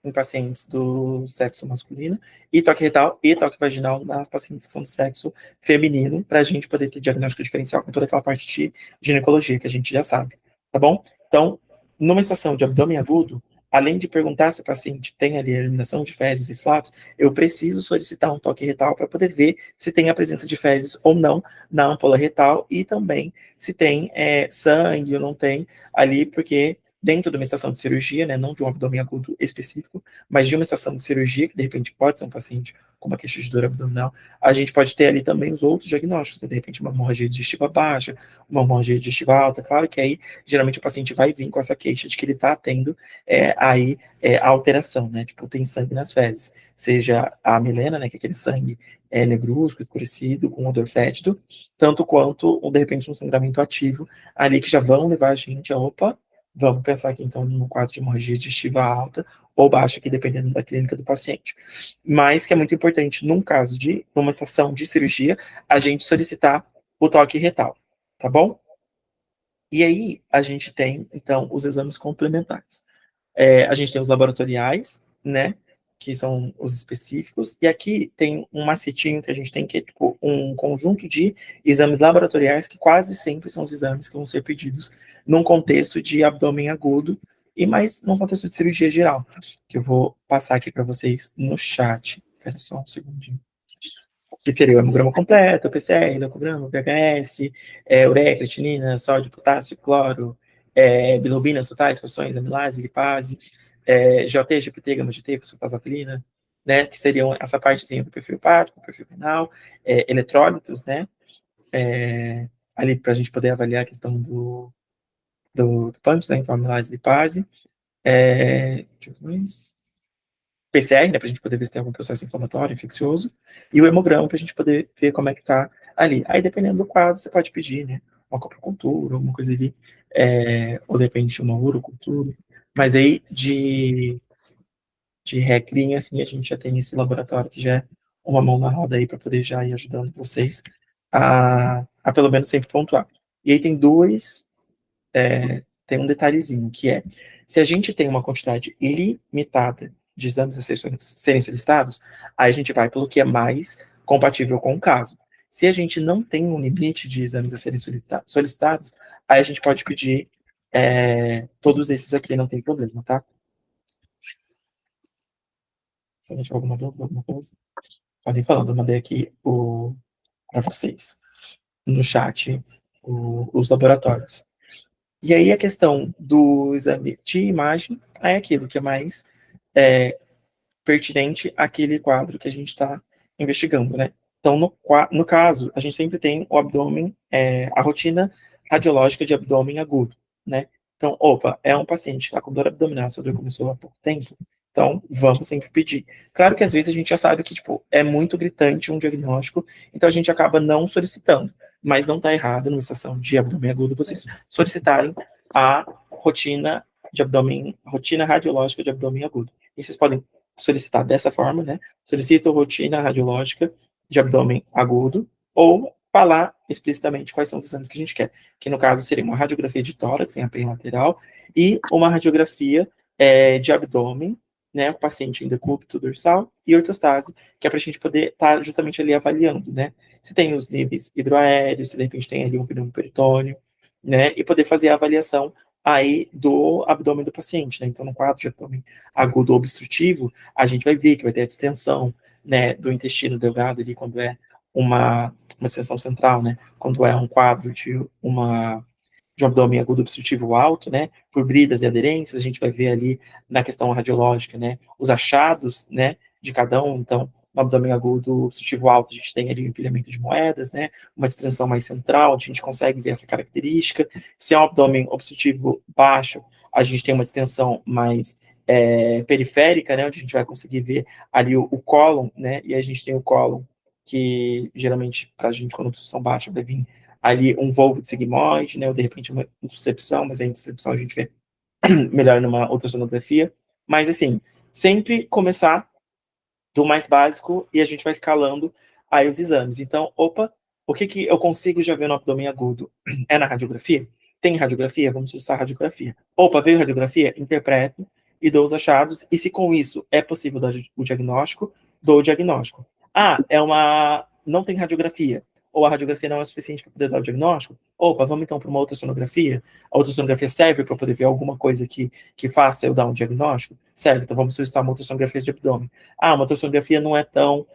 em pacientes do sexo masculino, e toque retal e toque vaginal nas pacientes que são do sexo feminino, para a gente poder ter diagnóstico diferencial com toda aquela parte de ginecologia que a gente já sabe, tá bom? Então, numa estação de abdômen agudo, além de perguntar se o paciente tem ali a eliminação de fezes e flatos, eu preciso solicitar um toque retal para poder ver se tem a presença de fezes ou não na ampola retal, e também se tem sangue ou não tem ali, porque dentro de uma estação de cirurgia, né, não de um abdômen agudo específico, mas de uma estação de cirurgia, que de repente pode ser um paciente com uma queixa de dor abdominal, a gente pode ter ali também os outros diagnósticos, né, de repente uma hemorragia digestiva baixa, uma hemorragia digestiva alta, claro que aí, geralmente o paciente vai vir com essa queixa de que ele está tendo a alteração, né, tipo, tem sangue nas fezes, seja a melena, né, que é aquele sangue negruzco, escurecido, com odor fétido, tanto quanto, de repente, um sangramento ativo ali, que já vão levar a gente a, opa, vamos pensar aqui, então, no quadro de hemorragia digestiva alta ou baixa, aqui, dependendo da clínica do paciente. Mas que é muito importante, num caso de uma estação de cirurgia, a gente solicitar o toque retal, tá bom? E aí, a gente tem, então, os exames complementares. A gente tem os laboratoriais, né, que são os específicos, e aqui tem um macetinho que a gente tem, que é tipo um conjunto de exames laboratoriais que quase sempre são os exames que vão ser pedidos num contexto de abdômen agudo, e mais num contexto de cirurgia geral, que eu vou passar aqui para vocês no chat. Espera só um segundinho. Que seria o hemograma completo, o PCR, leucograma, VHS, ureia, creatinina, sódio, potássio, cloro, bilirrubina, sultais, frações, amilase, lipase, GOT, GPT, gama-GT, fosfatazapilina, né, que seriam essa partezinha do perfil hepático, perfil renal, eletrólitos, né, ali para a gente poder avaliar a questão do PANTS, né, então amilase, lipase, deixa eu ver mais. PCR, né, para a gente poder ver se tem algum processo inflamatório, infeccioso, e o hemograma para a gente poder ver como é que está ali. Aí, dependendo do quadro, você pode pedir, né, uma coprocultura, alguma coisa ali, ou depende de uma urocultura, mas aí, de regrinha, assim, a gente já tem esse laboratório que já é uma mão na roda aí para poder já ir ajudando vocês a pelo menos sempre pontuar. E aí tem tem um detalhezinho, que é, se a gente tem uma quantidade limitada de exames a serem solicitados, aí a gente vai pelo que é mais compatível com o caso. Se a gente não tem um limite de exames a serem solicitados, aí a gente pode pedir todos esses aqui, não tem problema, tá? Se a gente tiver alguma dúvida, alguma coisa, podem falando, eu mandei aqui para vocês, no chat, os laboratórios. E aí a questão do exame de imagem é aquilo que é mais pertinente àquele quadro que a gente está investigando, né? Então, no caso, a gente sempre tem o abdômen, a rotina radiológica de abdômen agudo, né? Então, opa, é um paciente que está com dor abdominal, essa dor começou há pouco tempo, então vamos sempre pedir. Claro que às vezes a gente já sabe que, tipo, é muito gritante um diagnóstico, então a gente acaba não solicitando, mas não está errado, numa estação de abdômen agudo, vocês solicitarem a rotina radiológica de abdômen agudo. E vocês podem solicitar dessa forma, né? Solicito rotina radiológica de abdômen agudo, ou falar explicitamente quais são os exames que a gente quer, que no caso seria uma radiografia de tórax em API lateral e uma radiografia de abdômen, né, o paciente em decúbito dorsal e ortostase, que é para a gente poder estar justamente ali avaliando, né, se tem os níveis hidroaéreos, se de repente tem ali um pneumoperitônio, né, e poder fazer a avaliação aí do abdômen do paciente, né? Então, no quadro de abdômen agudo obstrutivo, a gente vai ver que vai ter a distensão, né, do intestino delgado ali, quando é uma seção central, né, quando é um quadro de um abdômen agudo obstrutivo alto, né, por bridas e aderências, a gente vai ver ali na questão radiológica, né, os achados, né, de cada um. Então, no abdômen agudo obstrutivo alto, a gente tem ali o empilhamento de moedas, né, uma distensão mais central, a gente consegue ver essa característica. Se é um abdômen obstrutivo baixo, a gente tem uma distensão mais periférica, né, onde a gente vai conseguir ver ali o cólon, né, e a gente tem o cólon que geralmente, para a gente, quando a obstrução baixa, vai vir ali um volvo de sigmoide, né, ou de repente uma intercepção, mas a intercepção a gente vê melhor numa ultrassonografia. Mas, assim, sempre começar do mais básico e a gente vai escalando aí os exames. Então, opa, o que eu consigo já ver no abdômen agudo? É na radiografia? Tem radiografia? Vamos usar radiografia. Opa, veio radiografia? Interpreto e dou os achados. E se com isso é possível dar o diagnóstico, dou o diagnóstico. Não tem radiografia, ou a radiografia não é suficiente para poder dar o diagnóstico, opa, vamos então para uma ultrassonografia. A ultrassonografia serve para poder ver alguma coisa que faça eu dar um diagnóstico? Serve, então vamos solicitar uma ultrassonografia de abdômen. Uma ultrassonografia não é tão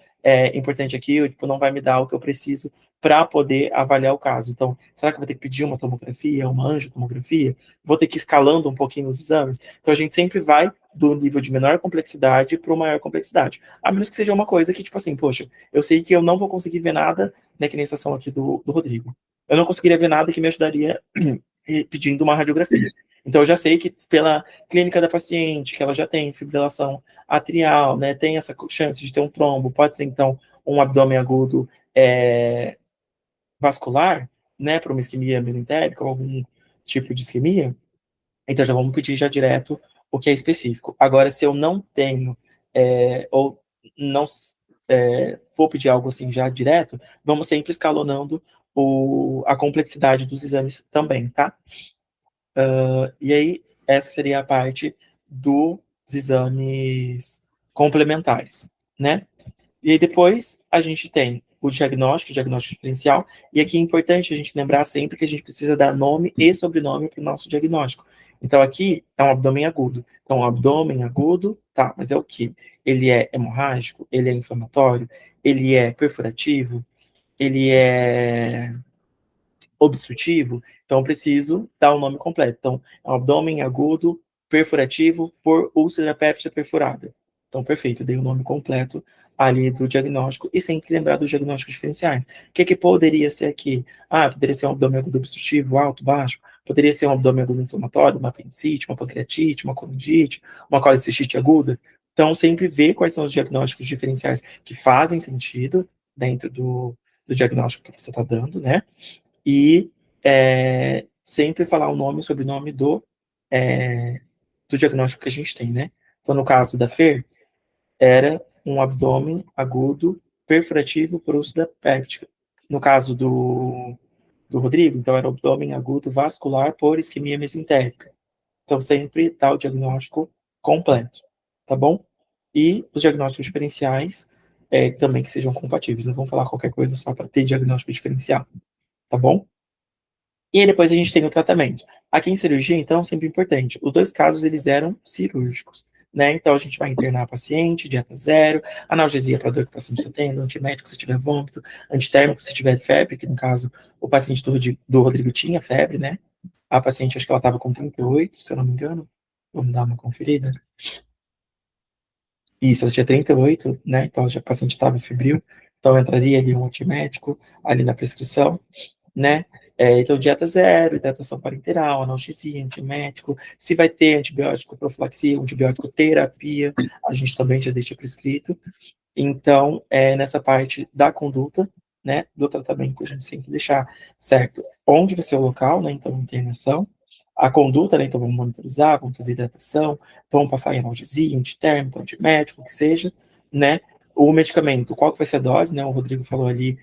importante aqui, tipo, não vai me dar o que eu preciso para poder avaliar o caso. Então, será que eu vou ter que pedir uma tomografia, uma angiotomografia? Vou ter que ir escalando um pouquinho os exames? Então, a gente sempre vai do nível de menor complexidade para o maior complexidade. A menos que seja uma coisa que, tipo assim, poxa, eu sei que eu não vou conseguir ver nada, né, que nem a estação aqui do Rodrigo. Eu não conseguiria ver nada que me ajudaria pedindo uma radiografia. Então, eu já sei que pela clínica da paciente, que ela já tem fibrilação atrial, né, tem essa chance de ter um trombo, pode ser, então, um abdômen agudo vascular, né, para uma isquemia mesentérica ou algum tipo de isquemia. Então, já vamos pedir já direto o que é específico. Agora, se eu não tenho, ou não vou pedir algo assim já direto, vamos sempre escalonando a complexidade dos exames também, tá? E aí, essa seria a parte dos exames complementares, né? E aí depois a gente tem o diagnóstico diferencial, e aqui é importante a gente lembrar sempre que a gente precisa dar nome e sobrenome para o nosso diagnóstico. Então aqui é um abdômen agudo. Então, abdômen agudo, tá, mas é o quê? Ele é hemorrágico, ele é inflamatório, ele é perfurativo, ele é obstrutivo, então eu preciso dar o nome completo. Então, é um abdômen agudo perfurativo por úlcera péptica perfurada. Então, perfeito, eu dei o nome completo ali do diagnóstico e sempre lembrar dos diagnósticos diferenciais. O que poderia ser aqui? Poderia ser um abdômen agudo obstrutivo, alto, baixo, poderia ser um abdômen agudo inflamatório, uma apendicite, uma pancreatite, uma colangite, uma colicistite aguda. Então, sempre ver quais são os diagnósticos diferenciais que fazem sentido dentro do diagnóstico que você está dando, né? E sempre falar o nome e sobrenome do diagnóstico que a gente tem, né? Então, no caso da Fer, era um abdômen agudo perfurativo por úlcera péptica. No caso do Rodrigo, então era abdômen agudo vascular por isquemia mesentérica. Então, sempre dá o diagnóstico completo, tá bom? E os diagnósticos diferenciais também que sejam compatíveis. Não vamos falar qualquer coisa só para ter diagnóstico diferencial, tá bom? E aí depois a gente tem o tratamento. Aqui em cirurgia, então, sempre importante. Os dois casos, eles eram cirúrgicos, né? Então, a gente vai internar a paciente, dieta zero, analgesia para dor que o paciente está tendo, antimédico se tiver vômito, antitérmico se tiver febre, que no caso, o paciente do Rodrigo tinha febre, né? A paciente, acho que ela estava com 38, se eu não me engano. Vamos dar uma conferida. Isso, ela tinha 38, né? Então, a paciente estava febril. Então, entraria ali um antimédico, ali na prescrição, né? Então, dieta zero, hidratação parenteral, analgesia, antimédico. Se vai ter antibiótico profilaxia, antibiótico terapia, a gente também já deixa prescrito. Então, nessa parte da conduta, né, do tratamento, a gente sempre deixar certo onde vai ser o local, né? Então, internação. A conduta, né? Então, vamos monitorizar, vamos fazer hidratação, vamos passar em analgesia, antitérmico, antimédico, o que seja, né? O medicamento, qual que vai ser a dose, né? O Rodrigo falou ali,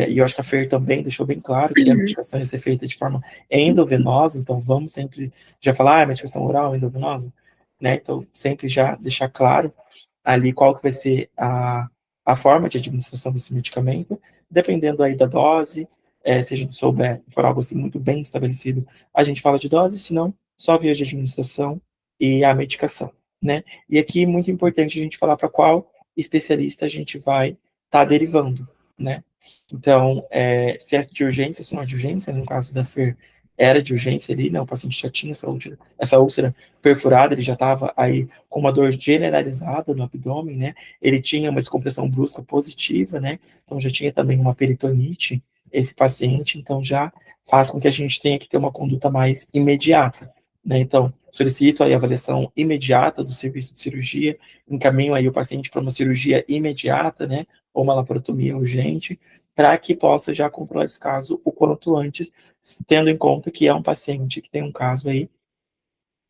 e eu acho que a Fer também deixou bem claro que a medicação ia ser feita de forma endovenosa, então vamos sempre já falar, medicação oral endovenosa, né? Então, sempre já deixar claro ali qual que vai ser a forma de administração desse medicamento, dependendo aí da dose, se a gente souber, for algo assim muito bem estabelecido, a gente fala de dose, se não, só via de administração e a medicação, né? E aqui, muito importante a gente falar para qual especialista a gente vai estar derivando, né? Então, se é de urgência ou se não é de urgência, no caso da Fer, era de urgência ali, né? O paciente já tinha essa úlcera perfurada, ele já estava aí com uma dor generalizada no abdômen, né? Ele tinha uma descompressão brusca positiva, né? Então já tinha também uma peritonite, esse paciente, então já faz com que a gente tenha que ter uma conduta mais imediata, né? Então, solicito aí a avaliação imediata do serviço de cirurgia, encaminho aí o paciente para uma cirurgia imediata, né? Ou uma laparotomia urgente, para que possa já controlar esse caso o quanto antes, tendo em conta que é um paciente que tem um caso aí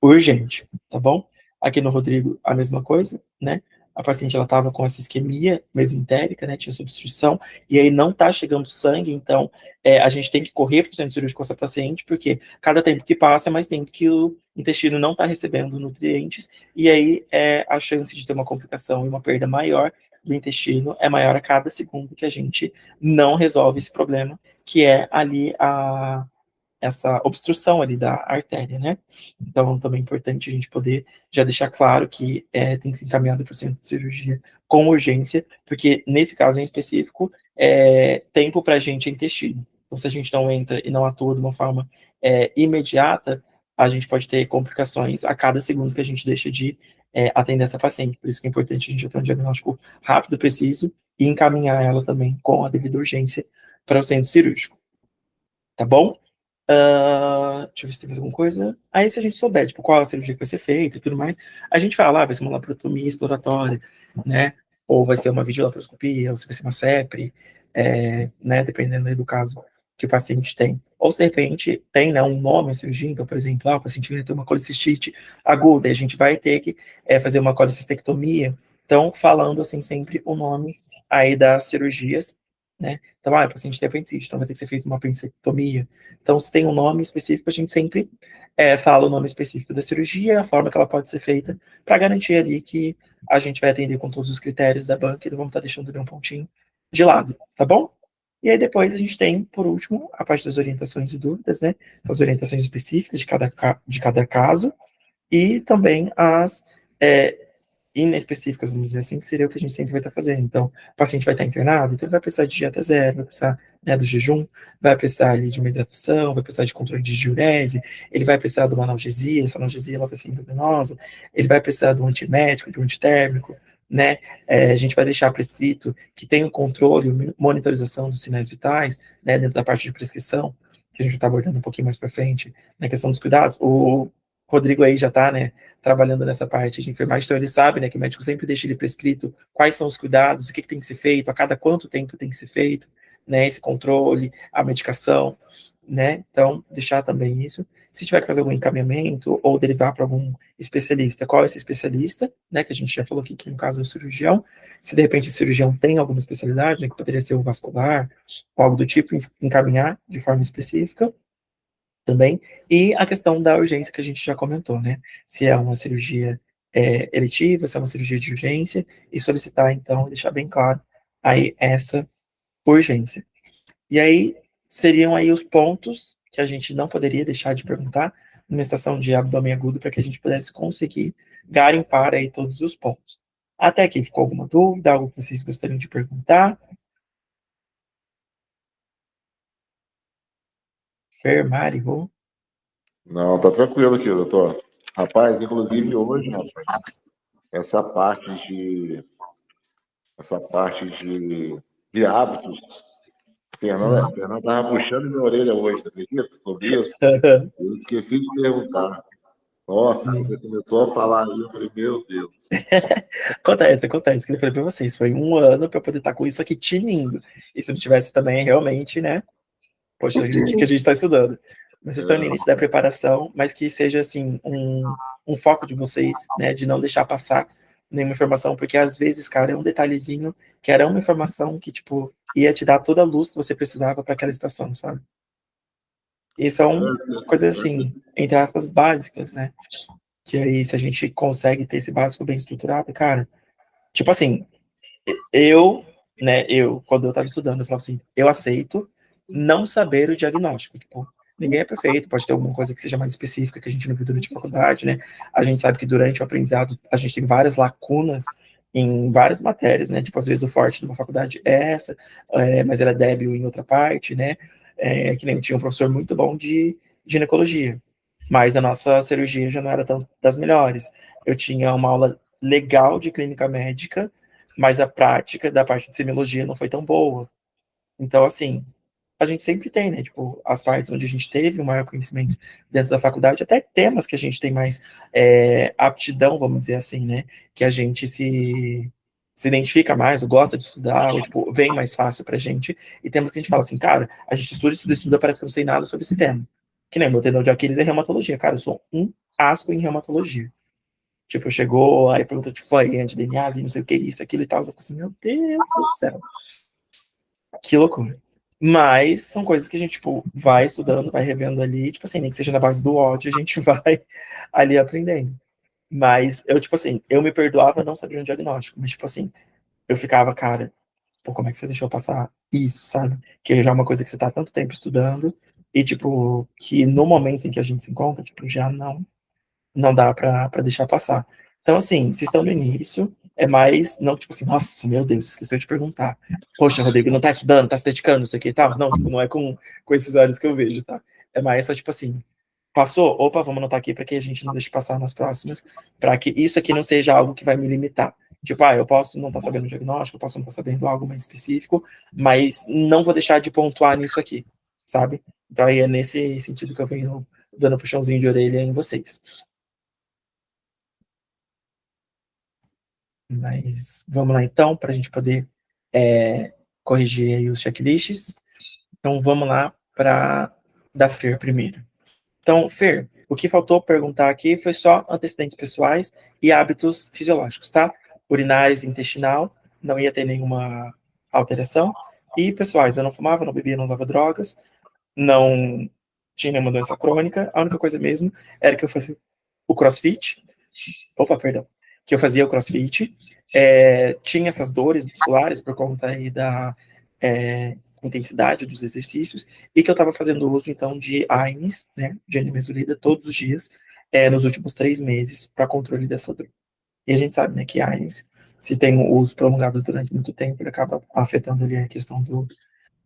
urgente, tá bom? Aqui no Rodrigo, a mesma coisa, né? A paciente, ela estava com essa isquemia mesentérica, né? Tinha substituição, e aí não tá chegando sangue, então a gente tem que correr para o centro cirúrgico com essa paciente, porque cada tempo que passa, mais tempo que o intestino não está recebendo nutrientes, e aí a chance de ter uma complicação e uma perda maior do intestino é maior a cada segundo que a gente não resolve esse problema, que é ali essa obstrução ali da artéria, né? Então, também é importante a gente poder já deixar claro que tem que ser encaminhado para o centro de cirurgia com urgência, porque nesse caso em específico, tempo para a gente é intestino. Então, se a gente não entra e não atua de uma forma imediata, a gente pode ter complicações a cada segundo que a gente deixa de atender essa paciente. Por isso que é importante a gente ter um diagnóstico rápido, preciso, e encaminhar ela também com a devida urgência para o centro cirúrgico. Tá bom? Deixa eu ver se tem mais alguma coisa. Aí, se a gente souber, tipo, qual a cirurgia que vai ser feita e tudo mais, a gente fala, vai ser uma laparotomia exploratória, né? Ou vai ser uma videolaparoscopia, ou se vai ser uma CEPRE, né? Dependendo aí do caso que o paciente tem. Ou, se de repente, tem, né, um nome a cirurgia, então, por exemplo, o paciente vai ter uma colicistite aguda, e a gente vai ter que fazer uma colicistectomia. Então, falando, assim, sempre o nome aí das cirurgias, né? Então, o paciente tem apendicite, então vai ter que ser feita uma apendicectomia. Então, se tem um nome específico, a gente sempre fala o nome específico da cirurgia, a forma que ela pode ser feita, para garantir ali que a gente vai atender com todos os critérios da banca e não vamos estar deixando nenhum pontinho de lado, tá bom? E aí depois a gente tem, por último, a parte das orientações e dúvidas, né? As orientações específicas de cada caso e também as inespecíficas, vamos dizer assim, que seria o que a gente sempre vai estar fazendo. Então, o paciente vai estar internado, então ele vai precisar de dieta zero, vai precisar, né, do jejum, vai precisar ali de uma hidratação, vai precisar de controle de diurese, ele vai precisar de uma analgesia, essa analgesia ela vai ser endovenosa, ele vai precisar de um antiemético, de um antitérmico, né? A gente vai deixar prescrito que tem o controle, monitorização dos sinais vitais, né, dentro da parte de prescrição, que a gente vai estar abordando um pouquinho mais para frente, na questão dos cuidados. O Rodrigo aí já está, né, trabalhando nessa parte de enfermagem, então ele sabe, né, que o médico sempre deixa ele prescrito quais são os cuidados, o que tem que ser feito, a cada quanto tempo tem que ser feito, né, esse controle, a medicação, né, então deixar também isso. Se tiver que fazer algum encaminhamento ou derivar para algum especialista, qual é esse especialista, né, que a gente já falou aqui, que no caso é o cirurgião, se de repente o cirurgião tem alguma especialidade, né, que poderia ser o vascular, ou algo do tipo, encaminhar de forma específica, também, e a questão da urgência que a gente já comentou, né? Se é uma cirurgia eletiva, se é uma cirurgia de urgência, e solicitar, então, deixar bem claro aí essa urgência. E aí, seriam aí os pontos que a gente não poderia deixar de perguntar numa estação de abdômen agudo para que a gente pudesse conseguir garimpar aí todos os pontos. Até aqui, ficou alguma dúvida, algo que vocês gostariam de perguntar? Fer, Mari, Rô? Não, tá tranquilo aqui, doutor. Rapaz, inclusive hoje, rapaz, essa parte de hábitos, Fernanda tava puxando minha orelha hoje, tá acredita? Sobre isso. Eu esqueci de perguntar. Nossa, você começou a falar aí, eu falei, meu Deus. Acontece, que eu falei pra vocês, foi um ano pra poder estar com isso aqui tinindo. E se não tivesse também, realmente, né? Poxa, o que a gente tá estudando. Mas vocês estão no início da preparação, mas que seja, assim, um foco de vocês, né? De não deixar passar nenhuma informação, porque às vezes, cara, é um detalhezinho que era uma informação que, tipo, ia te dar toda a luz que você precisava para aquela estação, sabe? E são coisas, assim, entre aspas, básicas, né? Que aí, se a gente consegue ter esse básico bem estruturado, cara, tipo assim, quando eu tava estudando, eu falava assim, eu aceito não saber o diagnóstico. Tipo, ninguém é perfeito, pode ter alguma coisa que seja mais específica que a gente não viu durante a faculdade, né? A gente sabe que durante o aprendizado a gente tem várias lacunas em várias matérias, né? Tipo, às vezes o forte de uma faculdade é essa, mas ela é débil em outra parte, né? Que nem tinha um professor muito bom de ginecologia, mas a nossa cirurgia já não era tão das melhores. Eu tinha uma aula legal de clínica médica, mas a prática da parte de semiologia não foi tão boa. Então, assim, a gente sempre tem, né? Tipo, as partes onde a gente teve um maior conhecimento dentro da faculdade, até temas que a gente tem mais aptidão, vamos dizer assim, né? Que a gente se identifica mais, ou gosta de estudar, ou, tipo, vem mais fácil pra gente. E temos que a gente fala assim, cara, a gente estuda, parece que eu não sei nada sobre esse tema. Que nem meu tendão de Aquiles é reumatologia. Cara, eu sou um asco em reumatologia. Tipo, chegou, aí pergunta de foi, anti-DNA, não sei o que, isso, aquilo e tal. Eu fico assim, meu Deus do céu. Que loucura. Mas são coisas que a gente, tipo, vai estudando, vai revendo ali, tipo assim, nem que seja na base do ódio, a gente vai ali aprendendo. Mas eu, tipo assim, eu me perdoava não sabendo o diagnóstico, mas, tipo assim, eu ficava, cara, pô, como é que você deixou passar isso, sabe? Que já é uma coisa que você tá há tanto tempo estudando, e, tipo, que no momento em que a gente se encontra, tipo, já não dá pra deixar passar. Então, assim, se estão no início, é mais, não tipo assim, nossa, meu Deus, esqueci de perguntar. Poxa, Rodrigo, não tá estudando, tá se dedicando, não sei o que e tal. Não, tipo, não é com esses olhos que eu vejo, tá? É mais só tipo assim, passou? Opa, vamos anotar aqui para que a gente não deixe passar nas próximas, para que isso aqui não seja algo que vai me limitar. Tipo, eu posso não estar sabendo o diagnóstico, eu posso não estar sabendo algo mais específico, mas não vou deixar de pontuar nisso aqui, sabe? Então aí é nesse sentido que eu venho dando puxãozinho de orelha em vocês. Mas vamos lá então, para a gente poder corrigir aí os checklists. Então vamos lá para da Fer primeiro. Então, Fer, o que faltou perguntar aqui foi só antecedentes pessoais e hábitos fisiológicos, tá? Urinários, intestinal, não ia ter nenhuma alteração. E pessoais, eu não fumava, não bebia, não usava drogas, não tinha nenhuma doença crônica. A única coisa mesmo era que eu fazia o CrossFit. Opa, perdão. Que eu fazia o CrossFit. Tinha essas dores musculares por conta aí da intensidade dos exercícios, e que eu estava fazendo uso, então, de AINES, né, de animesulida, todos os dias, nos últimos 3 meses, para controle dessa dor. E a gente sabe, né, que AINES, se tem o uso prolongado durante muito tempo, ele acaba afetando ali a questão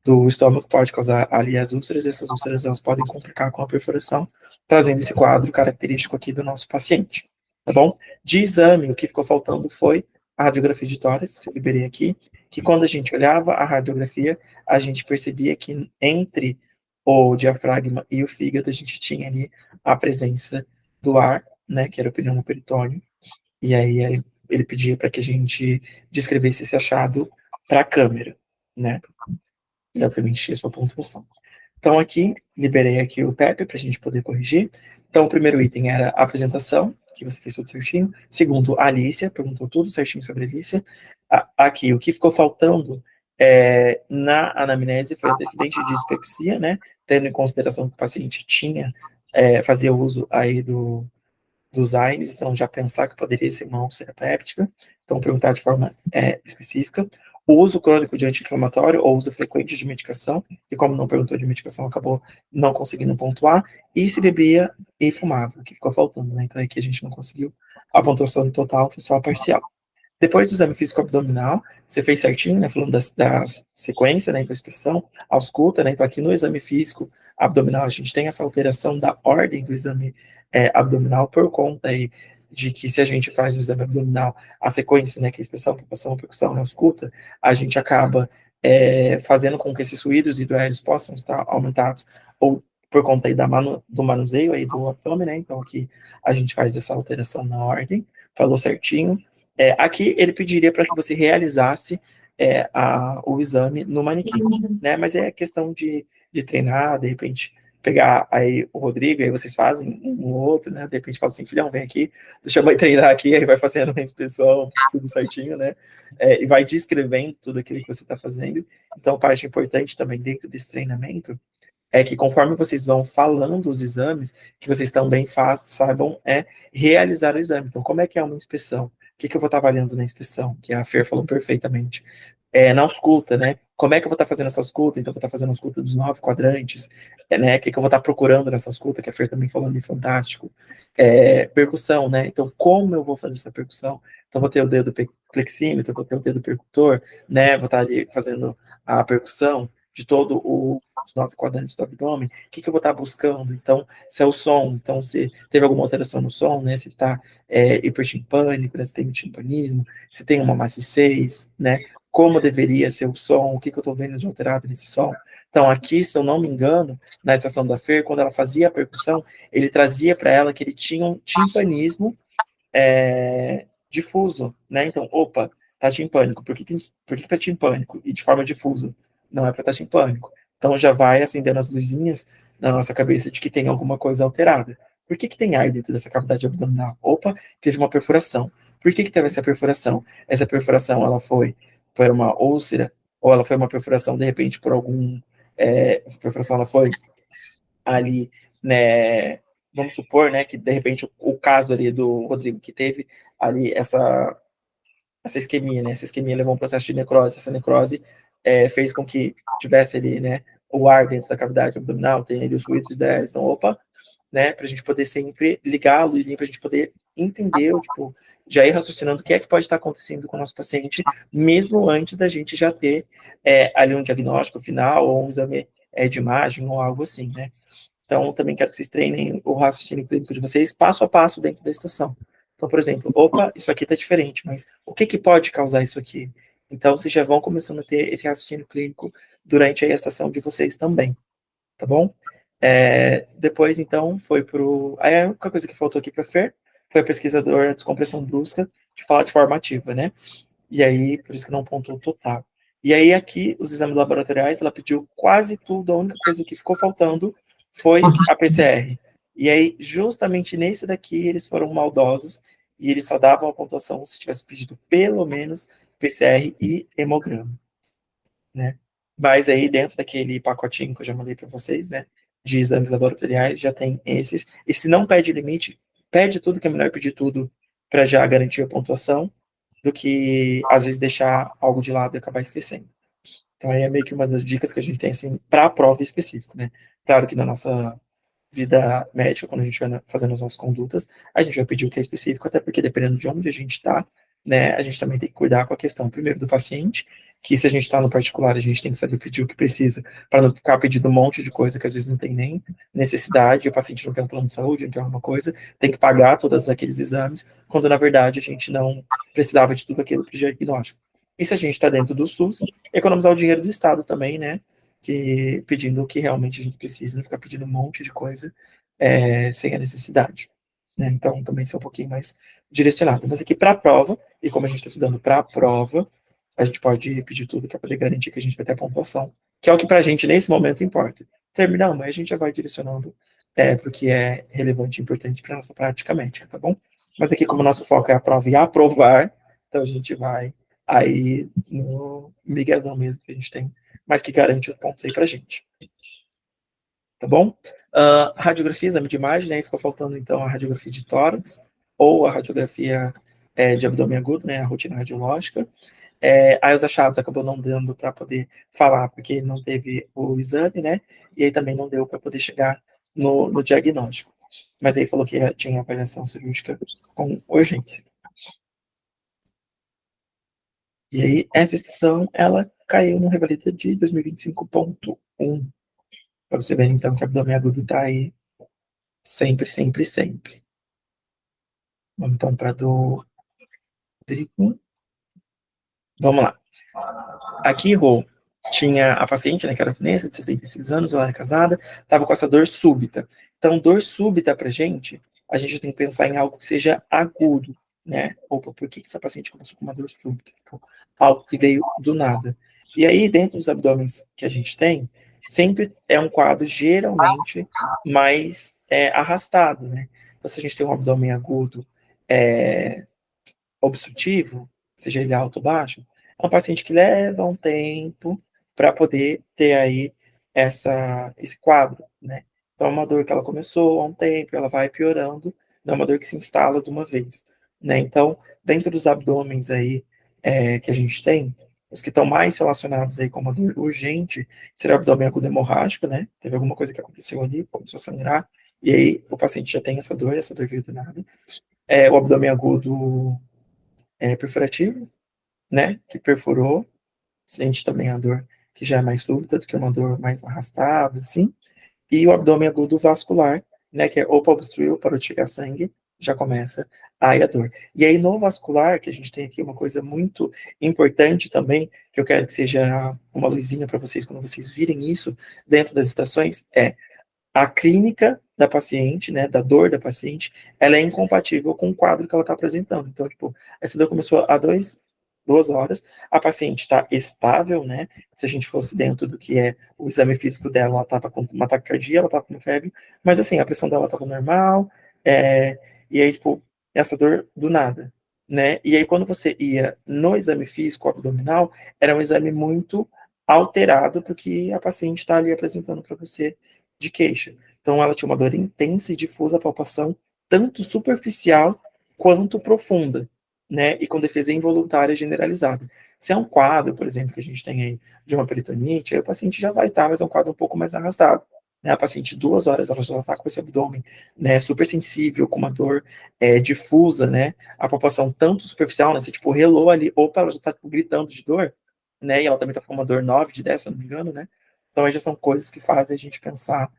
do estômago, pode causar ali as úlceras, e essas úlceras elas podem complicar com a perfuração, trazendo esse quadro característico aqui do nosso paciente, tá bom? De exame, o que ficou faltando foi a radiografia de tórax, que eu liberei aqui, que quando a gente olhava a radiografia, a gente percebia que entre o diafragma e o fígado, a gente tinha ali a presença do ar, né, que era o pneumoperitônio, e aí ele pedia para que a gente descrevesse esse achado para a câmera, né? E obviamente tinha sua pontuação. Então aqui, liberei aqui o PEP para a gente poder corrigir. Então o primeiro item era a apresentação, que você fez tudo certinho. Segundo, a Alicia, perguntou tudo certinho sobre a Alicia. Aqui, o que ficou faltando na anamnese foi antecedente de dispepsia, né? Tendo em consideração que o paciente fazia uso aí dos AINES, então já pensar que poderia ser uma úlcera péptica, então perguntar de forma específica. O uso crônico de anti-inflamatório ou uso frequente de medicação, e como não perguntou de medicação, acabou não conseguindo pontuar, e se bebia e fumava, que ficou faltando, né? Então aqui a gente não conseguiu a pontuação total, foi só a parcial. Depois do exame físico abdominal, você fez certinho, né, falando da sequência, né, então inspeção, ausculta, né, então aqui no exame físico abdominal a gente tem essa alteração da ordem do exame abdominal por conta aí de que se a gente faz o exame abdominal, a sequência, né, que é inspeção, palpação, percussão, né, ausculta, a gente acaba fazendo com que esses fluidos hidroaéreos possam estar aumentados, ou por conta aí do manuseio aí do abdômen, né, então aqui a gente faz essa alteração na ordem, falou certinho. Aqui ele pediria para que você realizasse o exame no manequim, né? Mas é questão de treinar, de repente pegar aí o Rodrigo, aí vocês fazem um ou outro, né? De repente fala assim, filhão, vem aqui, deixa eu mãe treinar aqui, aí vai fazendo uma inspeção, tudo certinho, né? E vai descrevendo tudo aquilo que você está fazendo. Então, parte importante também dentro desse treinamento é que conforme vocês vão falando os exames, que vocês também saibam realizar o exame. Então, como é que é uma inspeção? O que eu vou estar avaliando na inspeção? Que a Fer falou perfeitamente. Na ausculta, né? como é que eu vou estar fazendo essa ausculta? Então, eu vou estar fazendo a ausculta dos 9 quadrantes, né? O que eu vou estar procurando nessa ausculta, que a Fer também falou ali, fantástico. Percussão, né? Então, como eu vou fazer essa percussão? Então, vou ter o dedo flexímetro, vou ter o dedo percutor, né? Vou estar ali fazendo a percussão de todos os 9 quadrantes do abdômen. O que eu vou estar buscando? Então, se é o som, então, se teve alguma alteração no som, né? Se está hipertimpânico, né? Se tem timpanismo, se tem uma maciçez, né? Como deveria ser o som, o que eu estou vendo de alterado nesse som. Então, aqui, se eu não me engano, na estação da Fer, quando ela fazia a percussão, ele trazia para ela que ele tinha um timpanismo difuso, né? Então, opa, tá timpânico. Por que tá timpânico? E de forma difusa. Não é para estar timpânico. Então, já vai acendendo as luzinhas na nossa cabeça de que tem alguma coisa alterada. Por que tem ar dentro dessa cavidade abdominal? Opa, teve uma perfuração. Por que teve essa perfuração? Essa perfuração, ela foi por uma úlcera, ou ela foi uma perfuração, de repente, por algum... essa perfuração, ela foi ali, né, vamos supor, né, que de repente o caso ali do Rodrigo, que teve ali essa isquemia, né, essa isquemia levou a um processo de necrose, essa necrose fez com que tivesse ali, né, o ar dentro da cavidade abdominal, tem ali os ruídos 10, então, opa, né, pra gente poder sempre ligar a luzinha, pra gente poder entender, tipo, já ir raciocinando o que é que pode estar acontecendo com o nosso paciente, mesmo antes da gente já ter ali um diagnóstico final, ou um exame de imagem, ou algo assim, né. Então, também quero que vocês treinem o raciocínio clínico de vocês passo a passo dentro da estação. Então, por exemplo, opa, isso aqui está diferente, mas o que pode causar isso aqui? Então, vocês já vão começando a ter esse raciocínio clínico durante a estação de vocês também, tá bom? Depois, então, foi pro... Aí, a única coisa que faltou aqui para Fer foi a pesquisadora descompressão brusca de fala de forma ativa, né? E aí, por isso que não pontuou total. E aí, aqui, os exames laboratoriais, ela pediu quase tudo, a única coisa que ficou faltando foi a PCR. E aí, justamente nesse daqui, eles foram maldosos, e eles só davam a pontuação se tivesse pedido pelo menos PCR e hemograma, né? Mas aí, dentro daquele pacotinho que eu já mandei para vocês, né, de exames laboratoriais, já tem esses. E se não pede limite, pede tudo, que é melhor pedir tudo para já garantir a pontuação, do que, às vezes, deixar algo de lado e acabar esquecendo. Então, aí é meio que uma das dicas que a gente tem, assim, para a prova específica, né? Claro que na nossa vida médica, quando a gente vai fazendo as nossas condutas, a gente vai pedir o que é específico, até porque dependendo de onde a gente está, né, a gente também tem que cuidar com a questão, primeiro, do paciente, que se a gente está no particular, a gente tem que saber pedir o que precisa, para não ficar pedindo um monte de coisa que às vezes não tem nem necessidade, o paciente não tem um plano de saúde, não tem alguma coisa, tem que pagar todos aqueles exames, quando na verdade a gente não precisava de tudo aquilo para o diagnóstico. E se a gente está dentro do SUS, economizar o dinheiro do Estado também, né, que pedindo o que realmente a gente precisa, não ficar pedindo um monte de coisa sem a necessidade, né? Então, também ser um pouquinho mais direcionado. Mas aqui, para a prova, e como a gente está estudando para a prova, a gente pode pedir tudo para poder garantir que a gente vai ter a pontuação, que é o que para a gente, nesse momento, importa. Terminamos, aí a gente já vai direcionando para o que é relevante e importante para a nossa prática médica, tá bom? Mas aqui, como o nosso foco é a prova e aprovar, então a gente vai aí no miguezão mesmo que a gente tem, mas que garante os pontos aí pra gente. Tá bom? Radiografia, exame de imagem, né? Ficou faltando, então, a radiografia de tórax ou a radiografia de abdômen agudo, né? A rotina radiológica. Aí os achados acabou não dando para poder falar, porque não teve o exame, né? E aí também não deu para poder chegar no diagnóstico. Mas aí falou que tinha avaliação cirúrgica com urgência. E aí, essa estação, ela caiu no Revalida de 2025.1. Para você ver, então, que o abdômen agudo está aí sempre, sempre, sempre. Vamos, então, para do Rodrigo. Vamos lá. Aqui, Rô, tinha a paciente, né, que era finesa, de 66 anos, ela era casada, estava com essa dor súbita. Então, dor súbita para a gente tem que pensar em algo que seja agudo, né? Opa, por que essa paciente começou com uma dor súbita? Então, algo que veio do nada. E aí, dentro dos abdômenes que a gente tem, sempre é um quadro geralmente mais arrastado, né? Então, se a gente tem um abdômen agudo obstrutivo, seja ele alto ou baixo, é um paciente que leva um tempo para poder ter aí esse quadro, né? Então, é uma dor que ela começou há um tempo, ela vai piorando, não é uma dor que se instala de uma vez, né? Então, dentro dos abdômenes aí que a gente tem, Os que estão mais relacionados aí com uma dor urgente seria o abdômen agudo hemorrágico, né? Teve alguma coisa que aconteceu ali, começou a sangrar, e aí o paciente já tem essa dor veio do nada. O abdômen agudo perfurativo, né? Que perfurou, sente também a dor que já é mais súbita do que uma dor mais arrastada, assim. E o abdômen agudo vascular, né, que é ou para obstruir ou para utilizar sangue, já começa aí a dor. E aí no vascular, que a gente tem aqui uma coisa muito importante também, que eu quero que seja uma luzinha para vocês quando vocês virem isso dentro das estações, a clínica da paciente, né, da dor da paciente, ela é incompatível com o quadro que ela está apresentando. Então, tipo, essa dor começou há 2 horas, a paciente está estável, né, se a gente fosse dentro do que é o exame físico dela, ela estava com uma taquicardia, ela estava com febre, mas assim, a pressão dela estava normal, e aí, tipo, essa dor do nada, né, e aí quando você ia no exame físico abdominal, era um exame muito alterado porque a paciente está ali apresentando para você de queixa. Então, ela tinha uma dor intensa e difusa, palpação, tanto superficial quanto profunda, né? E com defesa involuntária generalizada. Se é um quadro, por exemplo, que a gente tem aí de uma peritonite, aí o paciente já vai estar, mas é um quadro um pouco mais arrastado. Né? A paciente, 2 horas, ela já está com esse abdômen, né, super sensível, com uma dor difusa, né? A palpação tanto superficial, né? Você, tipo, relou ali, opa, ela já está tipo, gritando de dor, né? E ela também está com uma dor 9 de 10, se eu não me engano, né? Então, aí já são coisas que fazem a gente pensar